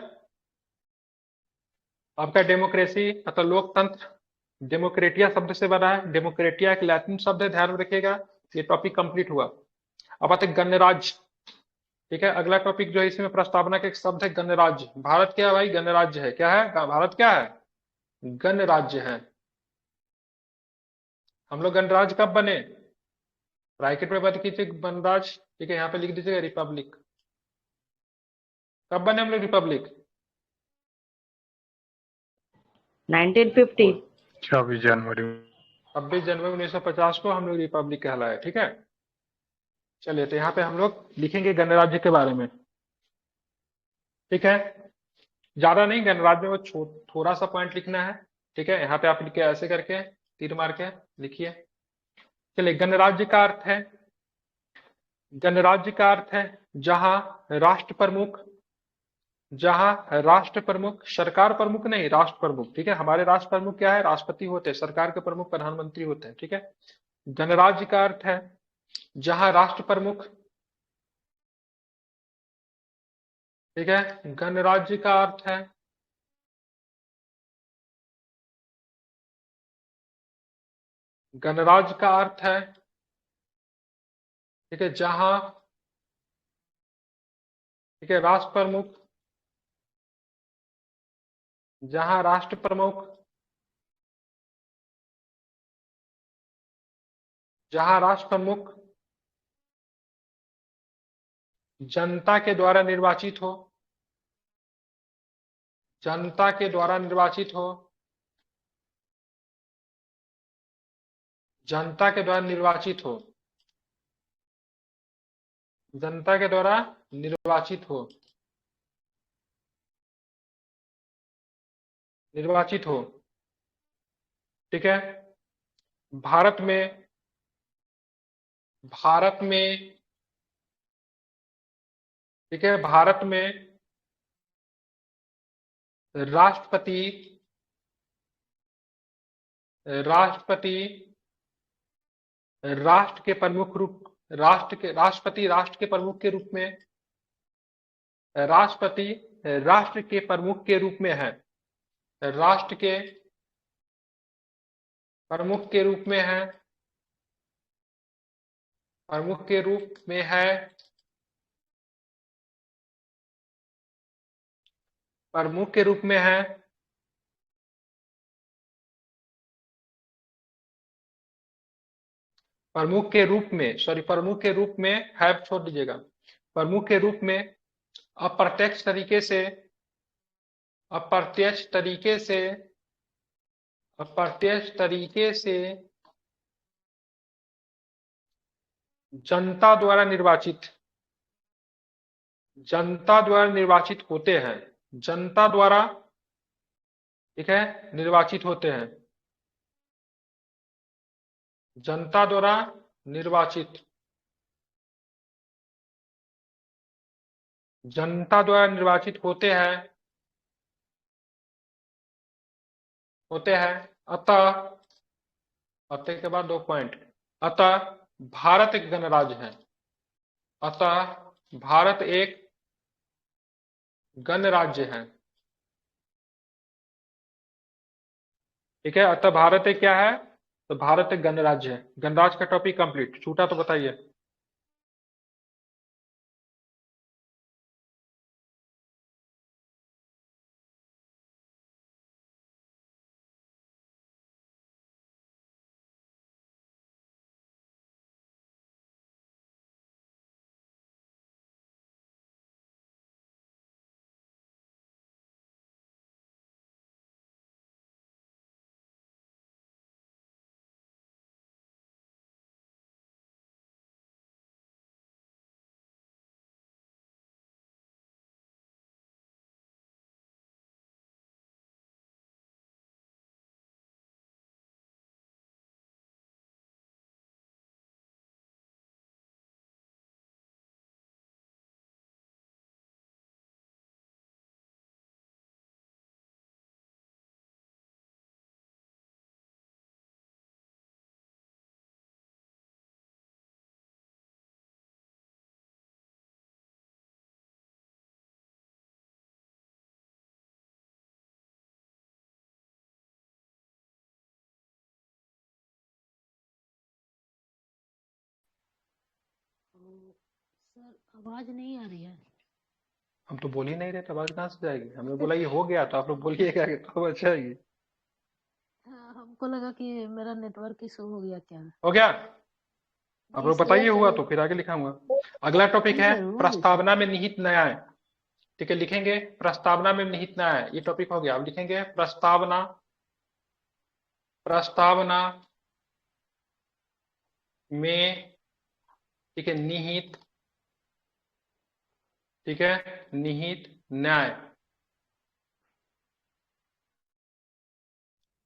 आपका डेमोक्रेसी मतलब लोकतंत्र डेमोक्रेटिया शब्द से बना है। डेमोक्रेटिया एक लैटिन शब्द है, ध्यान में रखिएगा। ये टॉपिक कंप्लीट हुआ। अब आते गणराज्य। ठीक है, अगला टॉपिक जो है इसमें प्रस्तावना के एक शब्द है गणराज्य। भारत क्या है भाई? गणराज्य है। क्या है भारत? क्या है? गणराज्य है। हम लोग गणराज्य कब बने? ब्रैकेट में बंद कीजिए गणराज्य। ठीक है, यहाँ पे लिख दीजिएगा रिपब्लिक। कब बने हम लोग रिपब्लिक? 1950। 26 जनवरी 1950 को हम लोग रिपब्लिक कहलाए। ठीक है, चलिए तो यहाँ पे हम लोग लिखेंगे गणराज्य के बारे में। ठीक है, ज्यादा नहीं, गणराज्य में थोड़ा सा पॉइंट लिखना है। ठीक है, यहाँ पे आप लिखे ऐसे करके तीर मार के लिखिए। चलिए, गणराज्य का अर्थ है, गणराज्य का अर्थ है जहां राष्ट्र प्रमुख, सरकार प्रमुख नहीं, राष्ट्र प्रमुख। ठीक है, हमारे राष्ट्र प्रमुख क्या है? राष्ट्रपति होते हैं। सरकार के प्रमुख प्रधानमंत्री होते हैं। ठीक है, गणराज्य का अर्थ है जहां राष्ट्र प्रमुख, ठीक है, गणराज्य का अर्थ है गणराज्य का अर्थ है, ठीक है, जहां, ठीक है, राष्ट्र प्रमुख, जहां राष्ट्र प्रमुख, जहां राष्ट्र प्रमुख जनता के द्वारा निर्वाचित हो, जनता के द्वारा निर्वाचित हो, जनता के द्वारा निर्वाचित हो, जनता के द्वारा निर्वाचित हो, निर्वाचित हो। ठीक है, भारत में, भारत में, ठीक है, भारत में राष्ट्रपति, राष्ट्रपति राष्ट्र के प्रमुख रूप, राष्ट्रपति राष्ट्र के प्रमुख के रूप में, राष्ट्रपति राष्ट्र के प्रमुख के रूप में है, राष्ट्र के प्रमुख के रूप में है, प्रमुख के रूप में है, प्रमुख के रूप में है, प्रमुख के रूप में, सॉरी, प्रमुख के रूप में है छोड़ दीजिएगा। प्रमुख के रूप में अप्रत्यक्ष तरीके से, अप्रत्यक्ष तरीके से, अप्रत्यक्ष तरीके से जनता द्वारा निर्वाचित, जनता द्वारा निर्वाचित होते हैं, जनता द्वारा, ठीक है, निर्वाचित होते हैं, जनता द्वारा निर्वाचित, जनता द्वारा निर्वाचित होते हैं, होते हैं। अतः, अतः के बाद 2 पॉइंट, अतः भारत एक गणराज्य है, अतः भारत एक गणराज्य है। ठीक है, अतः भारत एक क्या है? तो भारत एक गणराज्य है। गणराज्य का टॉपिक कंप्लीट। छूटा तो बताइए। सर आवाज नहीं आ रही है। हम तो बोल ही नहीं रहे, तो आवाज कहाँ से जाएगी? हमने बोला ये हो गया, तो आप लोग बोलिएगा कि तो अच्छा है ये। हाँ, हमको लगा कि मेरा नेटवर्क इशू हो गया क्या। हो गया? आप लोग इसलिए बताइए हुआ तो तो फिर आगे लिखाऊंगा। अगला टॉपिक जी है सर, हुआ भी सर। प्रस्तावना में निहित न्याय। ठीक है, लिखेंगे प्रस्तावना में निहित न्याय, ये टॉपिक हो गया। अब लिखेंगे प्रस्तावना, प्रस्तावना में, ठीक है, निहित, ठीक है, निहित न्याय।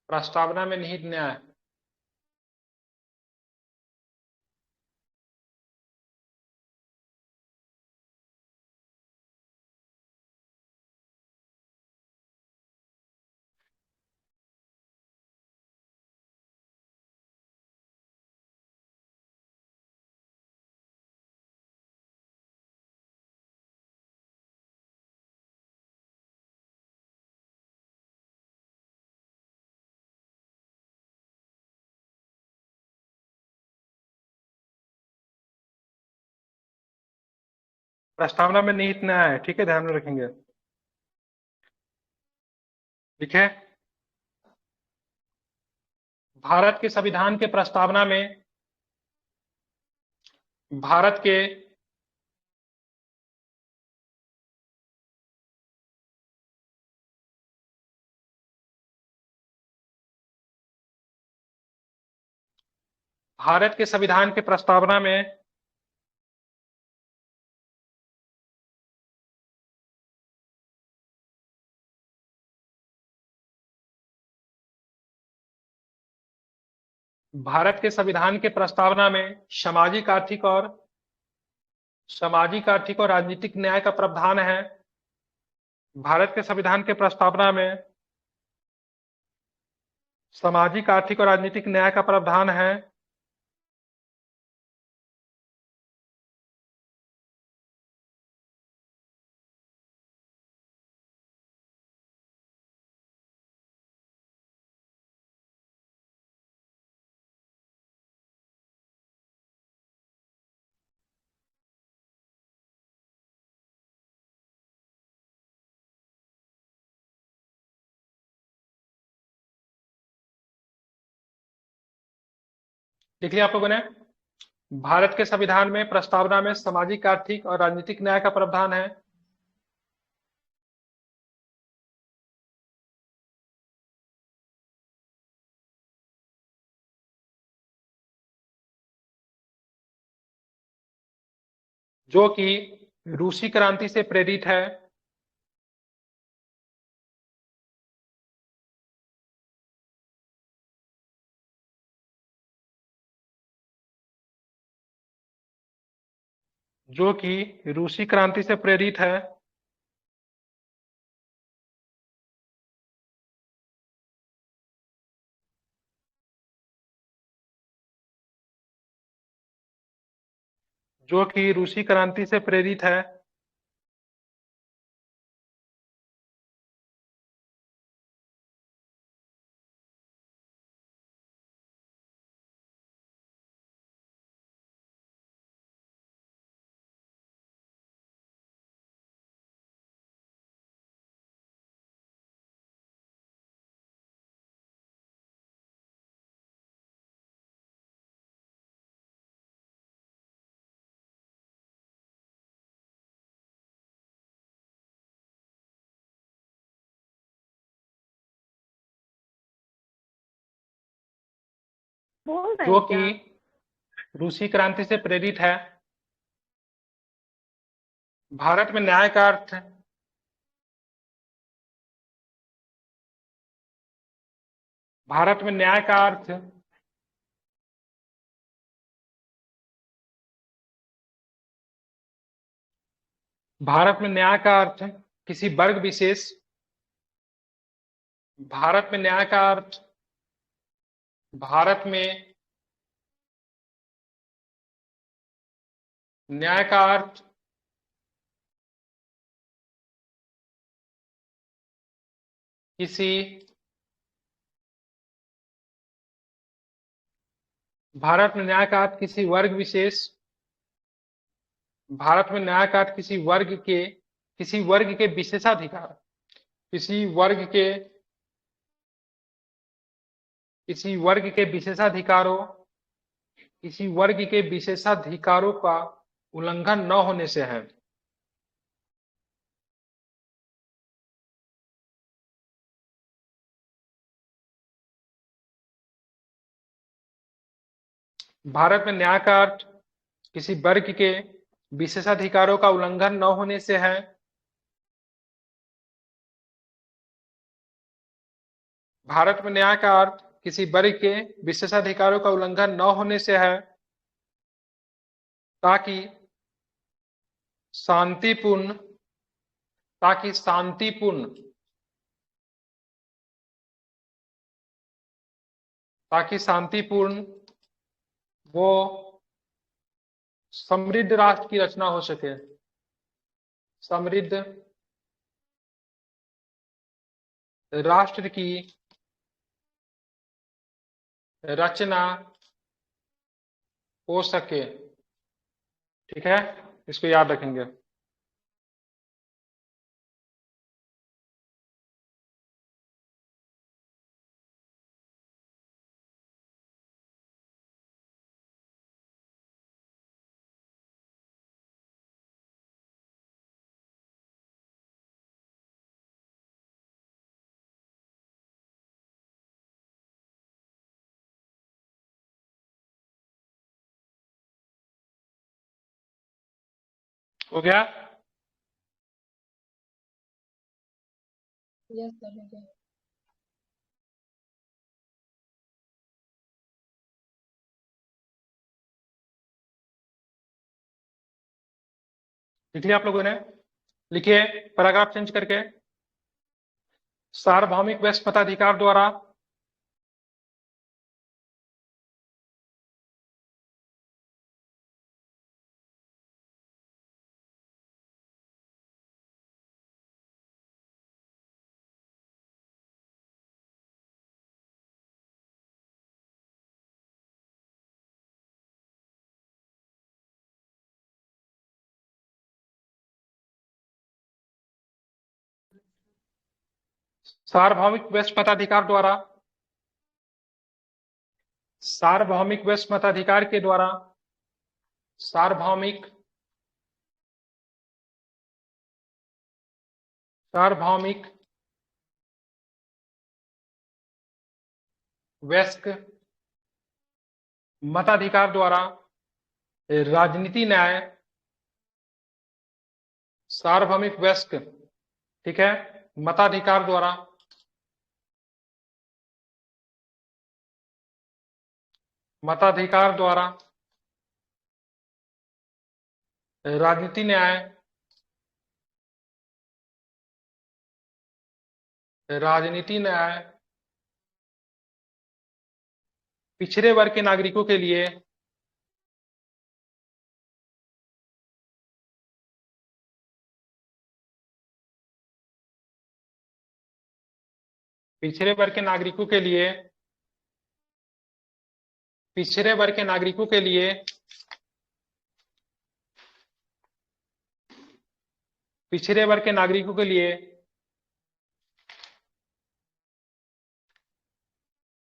प्रस्तावना में निहित न्याय। प्रस्तावना में निहित न्याय, ठीक है, ध्यान में रखेंगे। लिखे, भारत के संविधान के प्रस्तावना में भारत के भारत के संविधान के प्रस्तावना में भारत के संविधान के प्रस्तावना में सामाजिक आर्थिक और राजनीतिक न्याय का प्रावधान है। भारत के संविधान के प्रस्तावना में सामाजिक आर्थिक और राजनीतिक न्याय का प्रावधान है। लिख लिया आप लोगों ने? भारत के संविधान में प्रस्तावना में सामाजिक आर्थिक और राजनीतिक न्याय का प्रावधान है। जो कि रूसी क्रांति से प्रेरित है। जो कि रूसी क्रांति से प्रेरित है। जो कि रूसी क्रांति से प्रेरित है। बोल रहे जो हैं कि क्या? रूसी क्रांति से प्रेरित है। भारत में न्याय का अर्थ, भारत में न्याय का अर्थ भारत में न्याय का अर्थ किसी वर्ग विशेष, भारत में न्याय का अर्थ भारत में न्याय का अर्थ किसी भारत में न्याय का अर्थ किसी वर्ग विशेष भारत में न्याय का अर्थ किसी वर्ग के विशेषाधिकार, किसी वर्ग के विशेषाधिकारों, किसी वर्ग के विशेषाधिकारों का उल्लंघन न होने से है। भारत में न्याय का अर्थ किसी वर्ग के विशेषाधिकारों का उल्लंघन न होने से है। भारत में न्याय का अर्थ किसी वर्ग के विशेषाधिकारों का उल्लंघन न होने से है, ताकि शांतिपूर्ण वो समृद्ध राष्ट्र की रचना हो सके, समृद्ध राष्ट्र की रचना हो सके। ठीक है, इसको याद रखेंगे। हो गया? यस सर, हो गया। लिख लिया आप लोगों ने? लिखिए पैराग्राफ चेंज करके। सार्वभौमिक वैश्विक मताधिकार द्वारा सार्वभौमिक वैश्विक मताधिकार द्वारा सार्वभौमिक वैश्विक मताधिकार के द्वारा सार्वभौमिक वैश्विक मताधिकार द्वारा राजनीति न्याय, सार्वभौमिक वैश्विक, ठीक है, मताधिकार द्वारा राजनीति न्याय, पिछड़े वर्ग के नागरिकों के लिए पिछड़े वर्ग के नागरिकों के लिए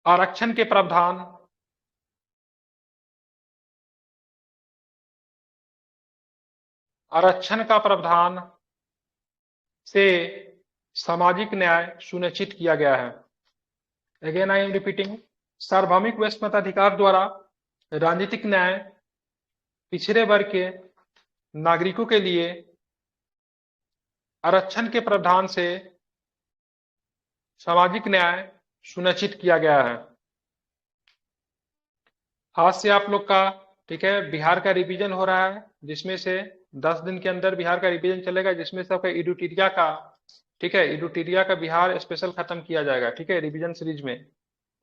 आरक्षण के प्रावधान से सामाजिक न्याय सुनिश्चित किया गया है। अगेन आई एम रिपीटिंग, सार्वभौमिक वैश्विक मताधिकार द्वारा राजनीतिक न्याय, पिछड़े वर्ग के नागरिकों के लिए आरक्षण के प्रावधान से सामाजिक न्याय सुनिश्चित किया गया है। आज से आप लोग का, ठीक है, बिहार का रिवीजन हो रहा है, जिसमें से 10 दिन के अंदर बिहार का रिवीजन चलेगा, जिसमें से आपका इडुटीरिया का, ठीक है, इडुटीरिया का बिहार स्पेशल खत्म किया जाएगा। ठीक है, रिवीजन सीरीज में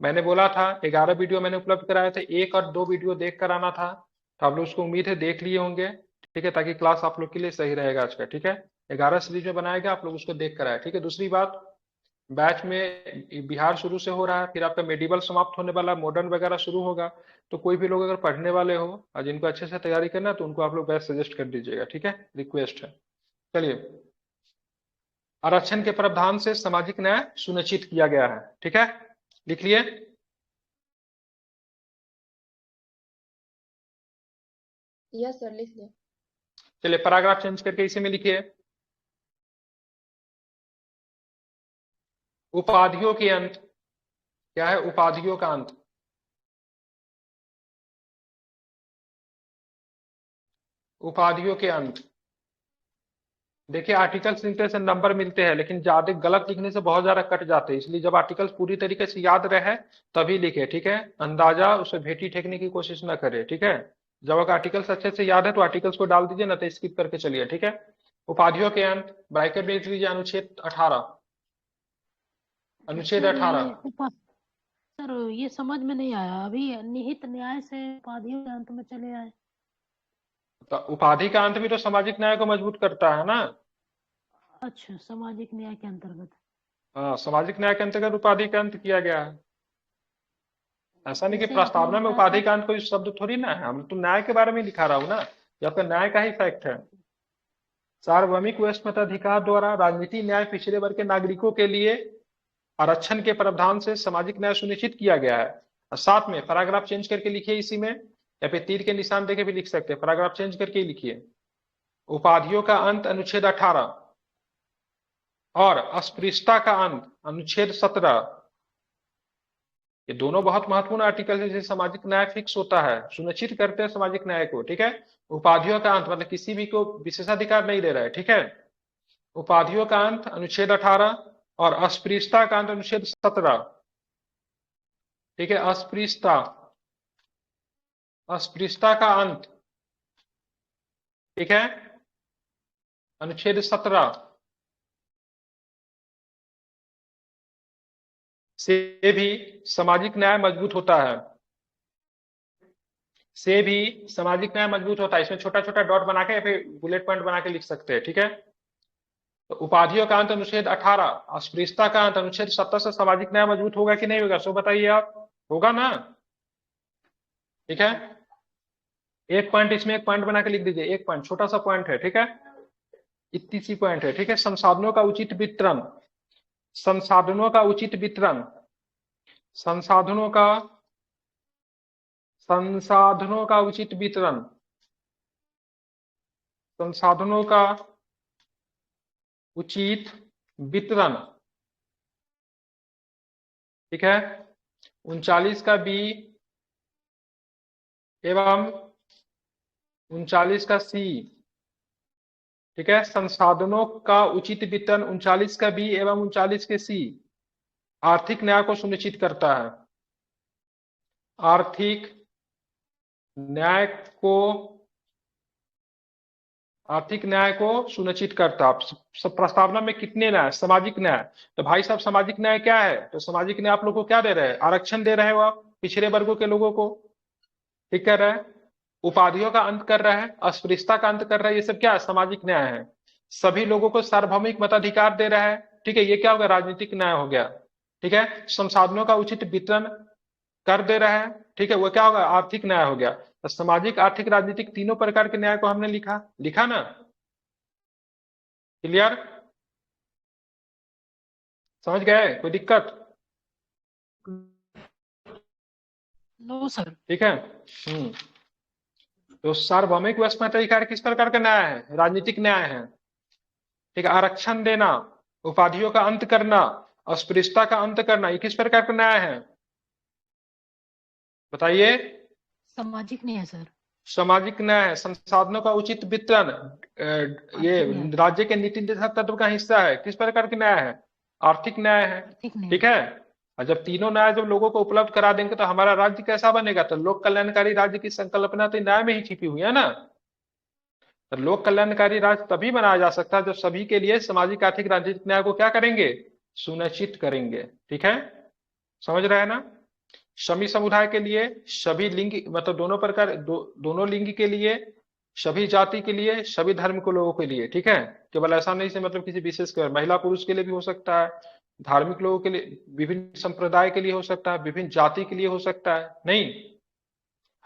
मैंने बोला था 11 वीडियो मैंने उपलब्ध कराए थे, 1 और 2 वीडियो देख कर आना था, तो आप लोग उसको उम्मीद है देख लिए होंगे। ठीक है, ताकि क्लास आप लोग के लिए सही रहेगा आज का। ठीक है, 11 सीरीज में बनाया गया, आप लोग उसको देख कर आए। ठीक है, दूसरी बात, बैच में बिहार शुरू से हो रहा है, फिर आपका मेडिवल समाप्त होने वाला, मॉडर्न वगैरह शुरू होगा। तो कोई भी लोग अगर पढ़ने वाले हो और जिनको अच्छे से तैयारी करना है तो उनको आप लोग बैच सजेस्ट कर दीजिएगा, ठीक है, रिक्वेस्ट है। चलिए, आरक्षण के प्रावधान से सामाजिक न्याय सुनिश्चित किया गया है, ठीक है, लिख लिए। यस सर, लिख लिया। चलिए पैराग्राफ चेंज करके इसी में लिखिए, उपाधियों के अंत। क्या है उपाधियों का अंत? उपाधियों के अंत। देखिए आर्टिकल्स लिखने से नंबर मिलते हैं, लेकिन ज्यादा गलत लिखने से बहुत ज्यादा कट जाते हैं, इसलिए जब आर्टिकल्स पूरी तरीके से याद रहे तभी लिखे, ठीक है, अंदाजा उसे भेटी ठेकने की कोशिश ना करे, ठीक है। जब अगर आर्टिकल्स अच्छे से याद है तो आर्टिकल्स को डाल दीजिए, ना तो स्किप करके चलिए, ठीक है। उपाधियों के अंत, ब्रैकेट में लिख लीजिए अनुच्छेद 18। अनुच्छेद सर 18। सर ये समझ में नहीं आया, अभी निहित न्याय से उपाधियों के अंत में चले आए। तो उपाधि का अंत भी तो सामाजिक न्याय को मजबूत करता है ना। अच्छा, सामाजिक न्याय के अंतर्गत। हाँ, सामाजिक न्याय के अंतर्गत उपाधि का अंत किया गया है। ऐसा नहीं कि जैसे आपने प्रस्तावना में बताया उपाधि था। का अंत कोई शब्द थोड़ी ना है, हम तो न्याय के बारे में लिखा रहा हूँ ना, ये आपका न्याय का ही फैक्ट है। सार्वभौमिक व्यस्त मताधिकार द्वारा राजनीतिक न्याय पिछड़े वर्ग के नागरिकों के लिए आरक्षण के प्रावधान से सामाजिक न्याय सुनिश्चित किया गया है। और साथ में पैराग्राफ चेंज करके लिखिए इसी में, या फिर तीर के निशान देके भी लिख सकते हैं, पैराग्राफ चेंज करके ही लिखिए, उपाधियों का अंत अनुच्छेद 18 और अस्पृश्यता का अंत अनुच्छेद 17। ये दोनों बहुत महत्वपूर्ण आर्टिकल है जिससे सामाजिक न्याय फिक्स होता है, सुनिश्चित करते हैं सामाजिक न्याय को, ठीक है। उपाधियों का अंत मतलब किसी भी को विशेषाधिकार नहीं दे रहा है, ठीक है। उपाधियों का अंत अनुच्छेद 18 और अस्पृश्यता का अंत अनुच्छेद 17, ठीक है। अस्पृश्यता, अस्पृश्यता का अंत, ठीक है, अनुच्छेद 17 से भी सामाजिक न्याय मजबूत होता है, से भी सामाजिक न्याय मजबूत होता है। इसमें छोटा छोटा डॉट बना के या फिर बुलेट पॉइंट बना के लिख सकते हैं, ठीक है। तो उपाधियों का अंत अनुच्छेद 18, अस्पृश्यता का अंत अनुच्छेद 17 से सामाजिक न्याय मजबूत होगा कि नहीं होगा, सो बताइए आप, होगा ना, ठीक है। एक पॉइंट इसमें एक पॉइंट बना के लिख दीजिए, एक पॉइंट छोटा सा पॉइंट है, ठीक है, इतनी सी पॉइंट है, ठीक है। संसाधनों का उचित वितरण, संसाधनों का उचित वितरण, संसाधनों का, संसाधनों का उचित वितरण, संसाधनों का उचित वितरण, ठीक है। 39 का बी एवं 39 का सी, ठीक है। संसाधनों का उचित वितरण 39 का बी एवं 39 के सी आर्थिक न्याय को सुनिश्चित करता है, आर्थिक न्याय को, आर्थिक न्याय को सुनिश्चित करता है। सब प्रस्तावना में कितने न्याय? सामाजिक न्याय। तो भाई साहब सामाजिक न्याय क्या है? तो सामाजिक न्याय आप लोग को क्या दे रहे हैं? आरक्षण दे रहे हो आप पिछड़े वर्गों के लोगों को, ठीक कर रहे हैं, उपाधियों का अंत कर रहा है, अस्पृश्यता का अंत कर रहा है, ये सब क्या है? सामाजिक न्याय है। सभी लोगों को सार्वभौमिक मताधिकार दे रहा है, ठीक है, ये क्या हो गया? राजनीतिक न्याय हो गया, ठीक है। संसाधनों का उचित वितरण कर दे रहा है, ठीक है, वो क्या होगा? आर्थिक न्याय हो गया। तो सामाजिक, आर्थिक, राजनीतिक तीनों प्रकार के न्याय को हमने लिखा, लिखा ना, क्लियर, समझ गए? कोई दिक्कत? No sir. ठीक है। तो सार्वभौमिक व्यस्त मताधिकार किस प्रकार का न्याय है? राजनीतिक न्याय है, ठीक है। आरक्षण देना, उपाधियों का अंत करना, अस्पृश्यता का अंत करना, ये किस प्रकार का न्याय है? बताइए। सामाजिक न्याय सर। सामाजिक न्याय है। संसाधनों का उचित वितरण, ये आर्थिक न्याय। राज्य के नीति निर्देशक तत्व का हिस्सा है, किस प्रकार के न्याय है? आर्थिक न्याय है, आर्थिक न्याय। ठीक है। और जब तीनों न्याय जब लोगों को उपलब्ध करा देंगे तो हमारा राज्य कैसा बनेगा? तो लोक कल्याणकारी राज्य की संकल्पना तो न्याय में ही छिपी हुई है ना। तो लोक कल्याणकारी राज्य तभी बनाया जा सकता है जब सभी के लिए सामाजिक, आर्थिक, राजनीतिक न्याय को क्या करेंगे? सुनिश्चित करेंगे, ठीक है, समझ रहे हैं ना। सभी समुदाय के लिए, सभी लिंग, मतलब दोनों प्रकार, दोनों लिंग के लिए, सभी जाति के लिए, सभी धर्म के लोगों के लिए, ठीक है। केवल ऐसा नहीं से मतलब किसी विशेष महिला पुरुष के लिए भी हो सकता है, धार्मिक लोगों के लिए, विभिन्न संप्रदाय के लिए हो सकता है, विभिन्न जाति के लिए हो सकता है, नहीं।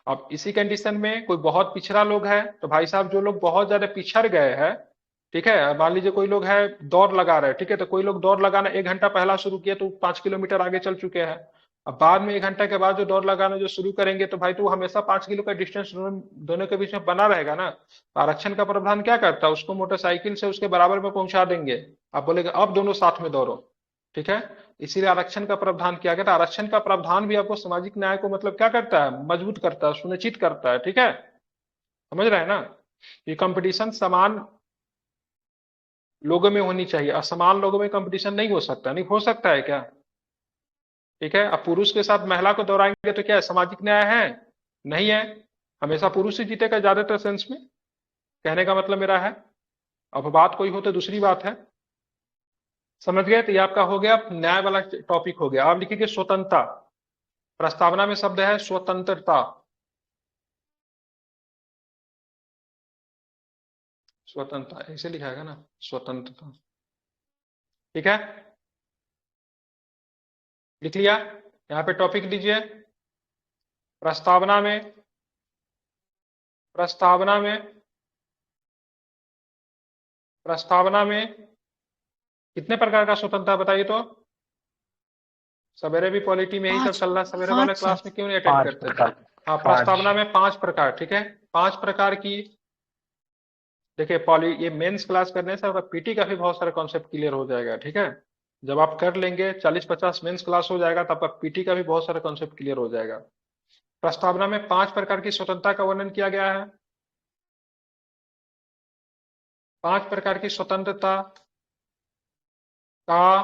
अब इसी कंडीशन में कोई बहुत पिछड़ा लोग है तो भाई साहब जो लोग बहुत ज्यादा पिछड़ गए हैं, ठीक है, मान लीजिए कोई लोग है दौड़ लगा रहे हैं, ठीक है, तो कोई लोग दौड़ लगाना 1 घंटा पहला शुरू किया तो 5 किलोमीटर आगे चल चुके हैं। अब बाद में 1 घंटा के बाद जो दौड़ लगाना जो शुरू करेंगे तो भाई तो हमेशा 5 किलो का डिस्टेंस दोनों के बीच में बना रहेगा ना। तो आरक्षण का प्रावधान क्या करता है, उसको मोटरसाइकिल से उसके बराबर में पहुंचा देंगे, आप बोलेगे अब दोनों साथ में दौड़ो, ठीक है। इसीलिए आरक्षण का प्रावधान किया गया था। आरक्षण का प्रावधान भी आपको सामाजिक न्याय को मतलब क्या करता है, मजबूत करता है, सुनिश्चित करता है, ठीक है, समझ रहे हैं ना। ये कंपटीशन समान लोगों में होनी चाहिए, असमान लोगों में कंपटीशन नहीं हो सकता, नहीं हो सकता है क्या, ठीक है। अब पुरुष के साथ महिला को दौड़ाएंगे तो क्या है, सामाजिक न्याय है, नहीं है, हमेशा पुरुष ही जीतेगा ज्यादातर सेंस में, कहने का मतलब मेरा है। अब बात कोई हो तो दूसरी बात है, समझ गए। तो ये आपका हो गया न्याय वाला टॉपिक हो गया। आप लिखिए स्वतंत्रता, प्रस्तावना में शब्द है स्वतंत्रता, स्वतंत्रता ऐसे लिखा है ना, स्वतंत्रता, ठीक है, लिख लिया। यहाँ पे टॉपिक लीजिए, प्रस्तावना में, प्रस्तावना में, प्रस्तावना में कितने प्रकार का स्वतंत्रता बताइए तो। सवेरे भी पॉलिटी में यही सब चल रहा, सवेरे वाले क्लास में क्यों नहीं अटेंड करते थे। हाँ, प्रस्तावना में 5 प्रकार, ठीक है, 5 प्रकार की। देखिए ये मेंस क्लास करने से आपका पीटी का भी बहुत सारा कॉन्सेप्ट क्लियर हो जाएगा, ठीक है। जब आप कर लेंगे 40-50 मेंस क्लास हो जाएगा तब आपका पीटी का भी बहुत सारा कॉन्सेप्ट क्लियर हो जाएगा। प्रस्तावना में 5 प्रकार की स्वतंत्रता का वर्णन किया गया है, 5 प्रकार की स्वतंत्रता का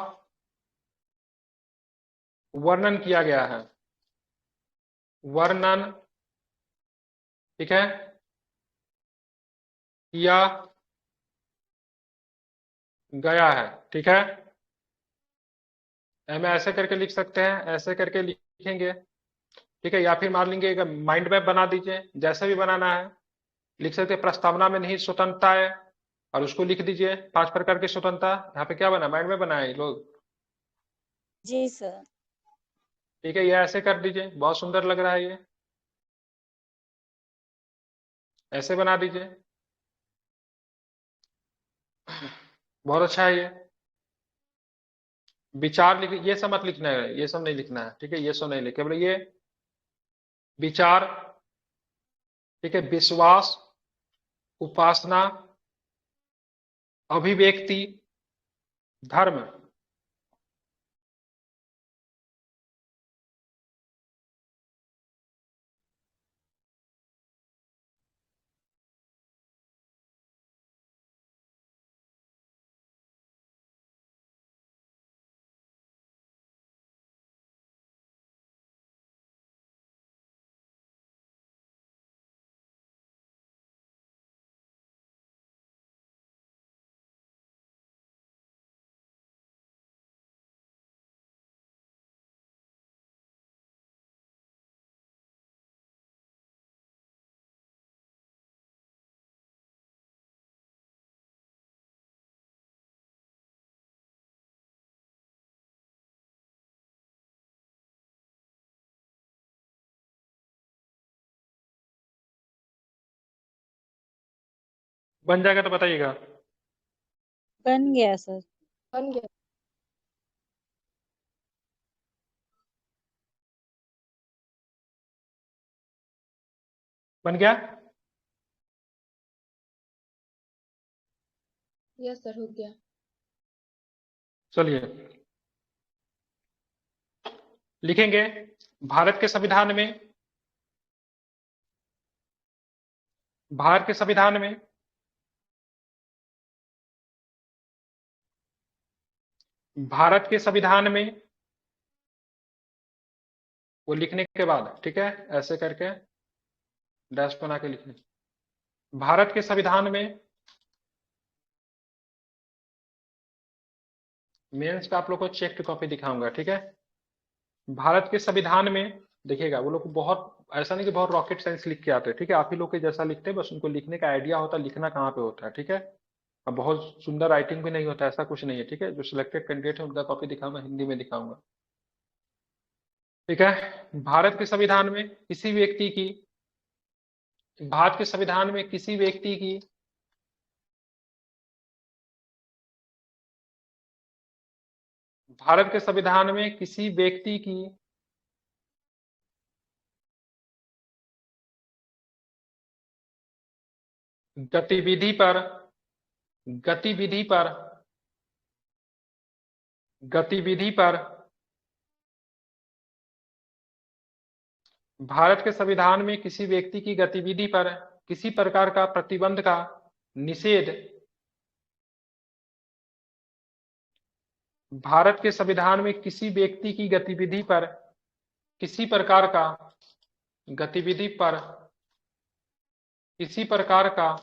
वर्णन किया गया है, वर्णन, ठीक है, किया गया है, ठीक है। हम ऐसे करके लिख सकते हैं, ऐसे करके लिखेंगे, ठीक है, या फिर मान लेंगे माइंड मैप बना दीजिए, जैसे भी बनाना है लिख सकते हैं। प्रस्तावना में निहित स्वतंत्रता है और उसको लिख दीजिए 5 प्रकार की स्वतंत्रता। यहाँ पे क्या बना, माइंड मैप बनाए लोग, जी सर। ठीक है, ये ऐसे कर दीजिए, बहुत सुंदर लग रहा है ये, ऐसे बना दीजिए, बहुत अच्छा है ये। विचार लिख, ये सब मत लिखना है, ये सब नहीं लिखना है, ठीक है, ये सब नहीं लिखे, केवल ये विचार, ठीक है, विश्वास, उपासना, अभिव्यक्ति, धर्म, बन जाएगा तो बताइएगा। बन गया सर। बन गया। बन गया, यस सर, हो गया। चलिए लिखेंगे भारत के संविधान में, भारत के संविधान में भारत के संविधान में वो लिखने के बाद, ठीक है, ऐसे करके डैश बना के लिखने, भारत के संविधान में, मेंस का आप लोग को चेक कॉपी दिखाऊंगा, ठीक है। भारत के संविधान में देखिएगा, वो लोग बहुत ऐसा नहीं कि बहुत रॉकेट साइंस लिख के आते हैं, ठीक है, आप ही लोग के जैसा लिखते हैं, बस उनको लिखने का आइडिया होता है लिखना कहाँ पे होता है, ठीक है। अब बहुत सुंदर राइटिंग भी नहीं होता, ऐसा कुछ नहीं है, ठीक है। जो सिलेक्टेड कैंडिडेट है उनका कॉपी दिखाऊंगा, हिंदी में दिखाऊंगा, ठीक है। भारत के संविधान में किसी व्यक्ति की भारत के संविधान में किसी व्यक्ति की गतिविधि पर गतिविधि पर गतिविधि पर भारत के संविधान में किसी व्यक्ति की गतिविधि पर किसी प्रकार का प्रतिबंध का निषेध भारत के संविधान में किसी व्यक्ति की गतिविधि पर किसी प्रकार का गतिविधि पर किसी प्रकार का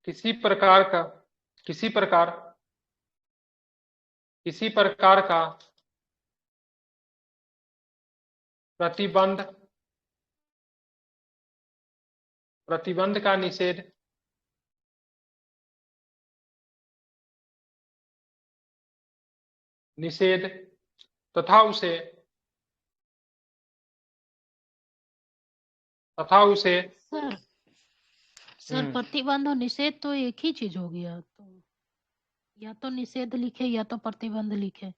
किसी प्रकार का किसी प्रकार किसी प्रकार का प्रतिबंध प्रतिबंध का निषेध तथा उसे सर सर प्रतिबंध और निषेध तो एक ही चीज हो गया, तो या तो निषेध लिखे या तो प्रतिबंध लिखे।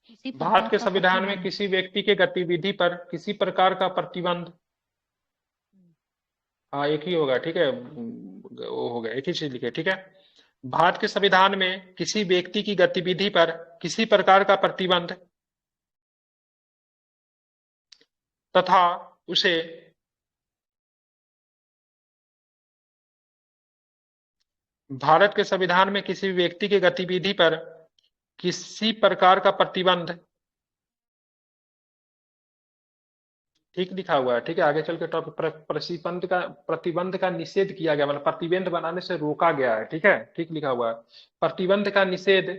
किसी भारत प्रकार के का संविधान में प्रतिबंध। किसी व्यक्ति के गतिविधि पर किसी प्रकार का प्रतिबंध, हाँ एक ही होगा, ठीक है, वो होगा, एक ही चीज लिखे, ठीक है। भारत के संविधान में किसी व्यक्ति की गतिविधि पर किसी प्रकार का प्रतिबंध तथा उसे भारत के संविधान में किसी व्यक्ति की गतिविधि पर किसी प्रकार का प्रतिबंध, ठीक लिखा हुआ है, ठीक है। आगे चल के टॉपिक प्रतिबंध का निषेध किया गया, मतलब प्रतिबंध बनाने से रोका गया है, ठीक है, ठीक लिखा हुआ है। प्रतिबंध का निषेध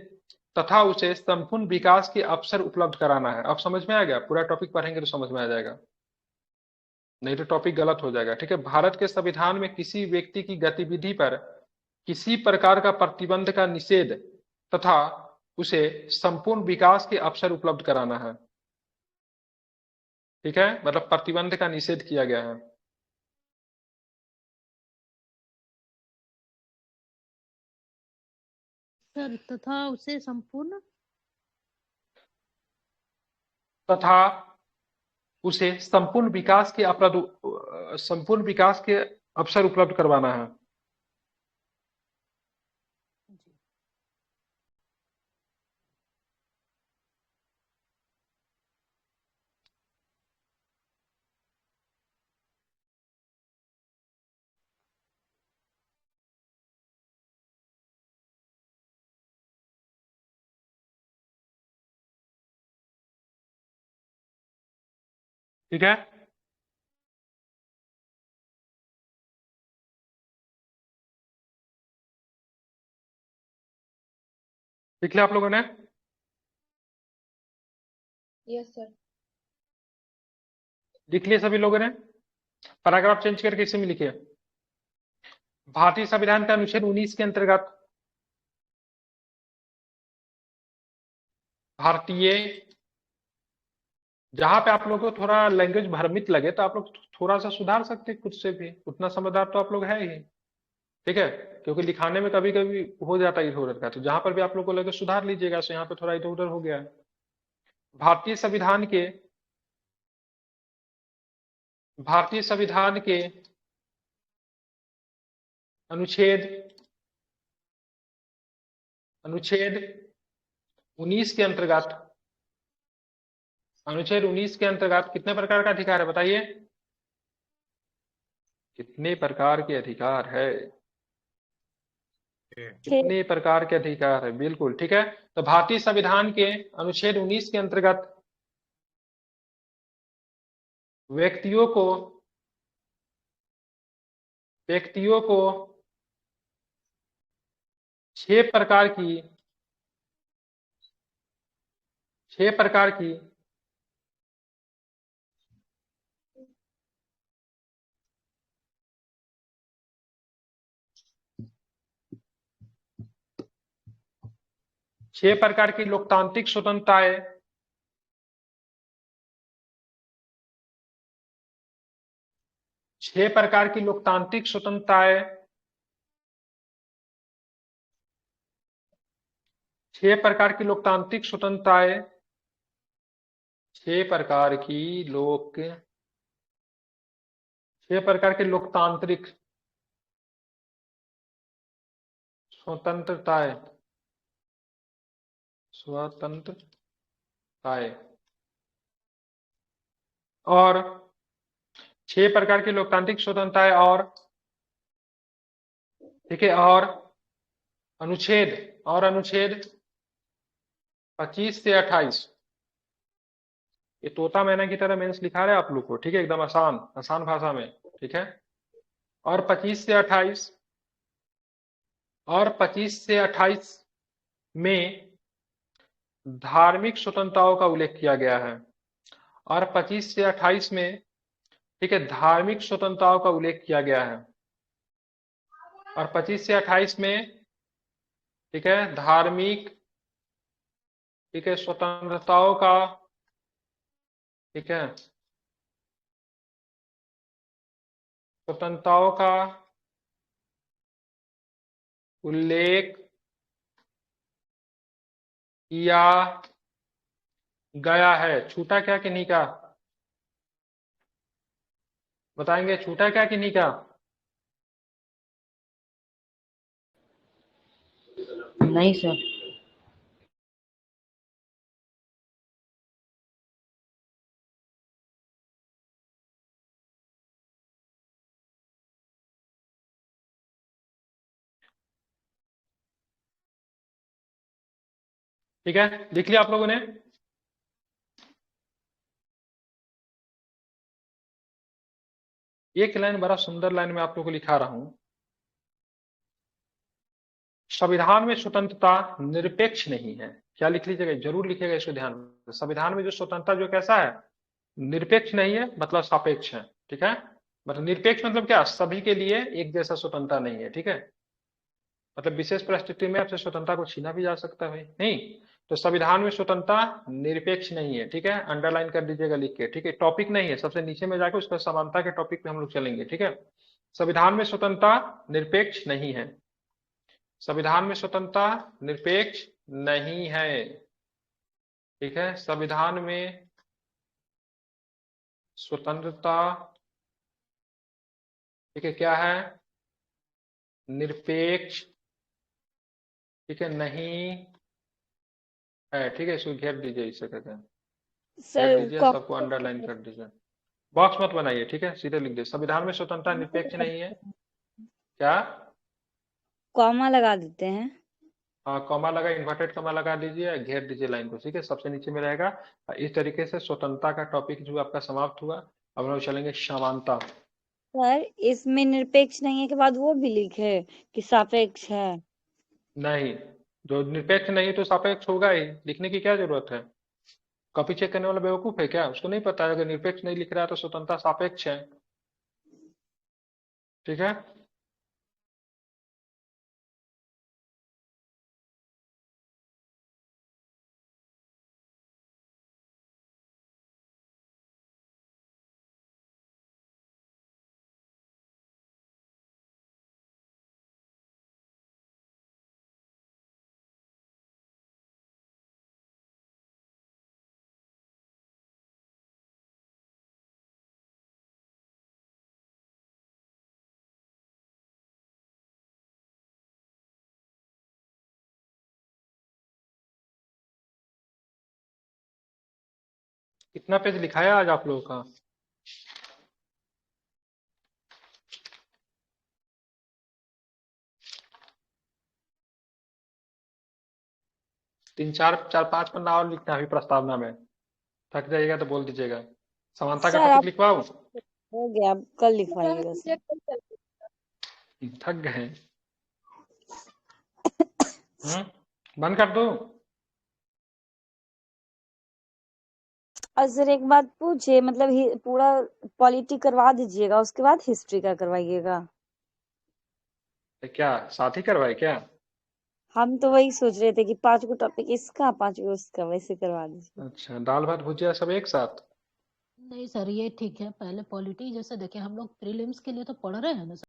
तथा उसे संपूर्ण विकास के अवसर उपलब्ध कराना है। अब समझ में आ गया, पूरा टॉपिक पढ़ेंगे तो समझ में आ जाएगा, नहीं तो टॉपिक गलत हो जाएगा, ठीक है। भारत के संविधान में किसी व्यक्ति की गतिविधि पर किसी प्रकार का प्रतिबंध का निषेध तथा उसे संपूर्ण विकास के अवसर उपलब्ध कराना है, ठीक है, मतलब प्रतिबंध का निषेध किया गया है। सर तथा उसे संपूर्ण संपूर्ण विकास के अवसर उपलब्ध करवाना है। ठीक है, लिख लिया आप लोगों ने? Yes sir. लिख लिए सभी लोगों ने? पैराग्राफ चेंज करके इसी में लिखिए। भारतीय संविधान का अनुच्छेद 19 के अंतर्गत भारतीय, जहां पे आप लोगों को थोड़ा लैंग्वेज भ्रमित लगे तो आप लोग थोड़ा सा सुधार सकते हैं खुद से भी, उतना समझदार तो आप लोग है ही, ठीक है, क्योंकि लिखाने में कभी कभी हो जाता है इधर उधर का, तो जहां पर भी आप लोग को लगे सुधार लीजिएगा। सो यहाँ पे थोड़ा इधर उधर हो गया है। भारतीय संविधान के अनुच्छेद 19 के अंतर्गत कितने प्रकार का अधिकार है बताइए? कितने प्रकार के अधिकार है? कितने प्रकार के अधिकार है? बिल्कुल ठीक है। तो भारतीय संविधान के अनुच्छेद 19 के अंतर्गत व्यक्तियों को 6 प्रकार की 6 प्रकार की लोकतांत्रिक स्वतंत्रताएं, छह प्रकार की लोकतांत्रिक स्वतंत्रताएं, 6 प्रकार की लोकतांत्रिक स्वतंत्रताएं, 6 प्रकार की लोक 6 प्रकार की लोकतांत्रिक स्वतंत्रताएं, स्वतंत्रताएं और 6 प्रकार की लोकतांत्रिक स्वतंत्रताएं और, ठीक है, और अनुच्छेद 25 से 28, ये तोता मैना की तरह मेंस लिखा रहे हैं आप लोग को, ठीक है, एकदम आसान भाषा में, ठीक है। और 25 से 28 और 25 से 28 में धार्मिक स्वतंत्रताओं का उल्लेख किया गया है, और 25 से 28 में, ठीक है, धार्मिक स्वतंत्रताओं का उल्लेख किया गया है, और 25 से 28 में, ठीक है, धार्मिक, ठीक है, स्वतंत्रताओं का, ठीक है, स्वतंत्रताओं का उल्लेख किया गया है। छूटा क्या कि नहीं का? बताएंगे छूटा क्या कि नहीं का? नहीं सर। ठीक है, लिख लिया आप लोगों ने? एक लाइन, बड़ा सुंदर लाइन में आप लोगों को लिखा रहा हूं। संविधान में स्वतंत्रता निरपेक्ष नहीं है। क्या लिख लीजिएगा, जरूर लिखिएगा इसको ध्यान में। संविधान में जो स्वतंत्रता जो कैसा है, निरपेक्ष नहीं है, मतलब सापेक्ष है, ठीक है। मतलब निरपेक्ष मतलब क्या, सभी के लिए एक जैसा स्वतंत्रता नहीं है, ठीक है। मतलब विशेष परिस्थिति में आपसे स्वतंत्रता को छीना भी जा सकता है नहीं। तो संविधान में स्वतंत्रता निरपेक्ष नहीं है, ठीक है, अंडरलाइन कर दीजिएगा लिख के, ठीक है। टॉपिक नहीं है, सबसे नीचे में जाकर उसका समानता के टॉपिक पे हम लोग चलेंगे, ठीक है। संविधान में स्वतंत्रता निरपेक्ष नहीं है, संविधान में स्वतंत्रता निरपेक्ष नहीं है, ठीक है। संविधान में स्वतंत्रता, ठीक है, क्या है, निरपेक्ष, ठीक है, नहीं है, ठीक है। इसको घेर दीजिए, इसे कहते हैं, घेर सर दीजिए, सबको अंडरलाइन कर दीजिए, बॉक्स मत बनाइए, ठीक है, सीधे लिख दीजिए संविधान में स्वतंत्रता निरपेक्ष नहीं है। क्या? कॉमा लगा देते हैं। हाँ, कॉमा लगा, इन्वर्टेड कॉमा लगा दीजिए, घेर दीजिए लाइन को, ठीक है, सबसे नीचे में रहेगा। इस तरीके से स्वतंत्रता का टॉपिक जो आपका समाप्त हुआ। अब हम लोग चलेंगे समानता। सर इसमें निरपेक्ष नहीं है के बाद वो भी लिखे कि सापेक्ष है। नहीं, जो निरपेक्ष नहीं तो सापेक्ष होगा ही, लिखने की क्या जरूरत है? कॉपी चेक करने वाला बेवकूफ है क्या? उसको नहीं पता है अगर निरपेक्ष नहीं लिख रहा है तो स्वतंत्रता सापेक्ष है, ठीक है। कितना पेज लिखाया आज आप लोगों का? तीन चार चार पांच पन्ना और लिखना है अभी प्रस्तावना में। थक जाइएगा तो बोल दीजिएगा। समानता का सर टॉपिक आप लिखवाऊं? हो गया, अब कल लिखवाइएगा सर। थक गए? बंद कर दूं? और सर एक बात पूछिए, मतलब पूरा पॉलिटी करवा दीजिएगा, उसके बाद हिस्ट्री का करवाइएगा। क्या साथ ही करवाए क्या? हम तो वही सोच रहे थे कि 5 गो टॉपिक इसका 5 गो उसका, वैसे करवा दीजिए। अच्छा, दाल भात भुजिया सब एक साथ? नहीं सर, ये ठीक है। पहले पॉलिटी जैसे देखिए, हम लोग प्रीलिम्स के लिए तो पढ़ रहे हैं ना सर।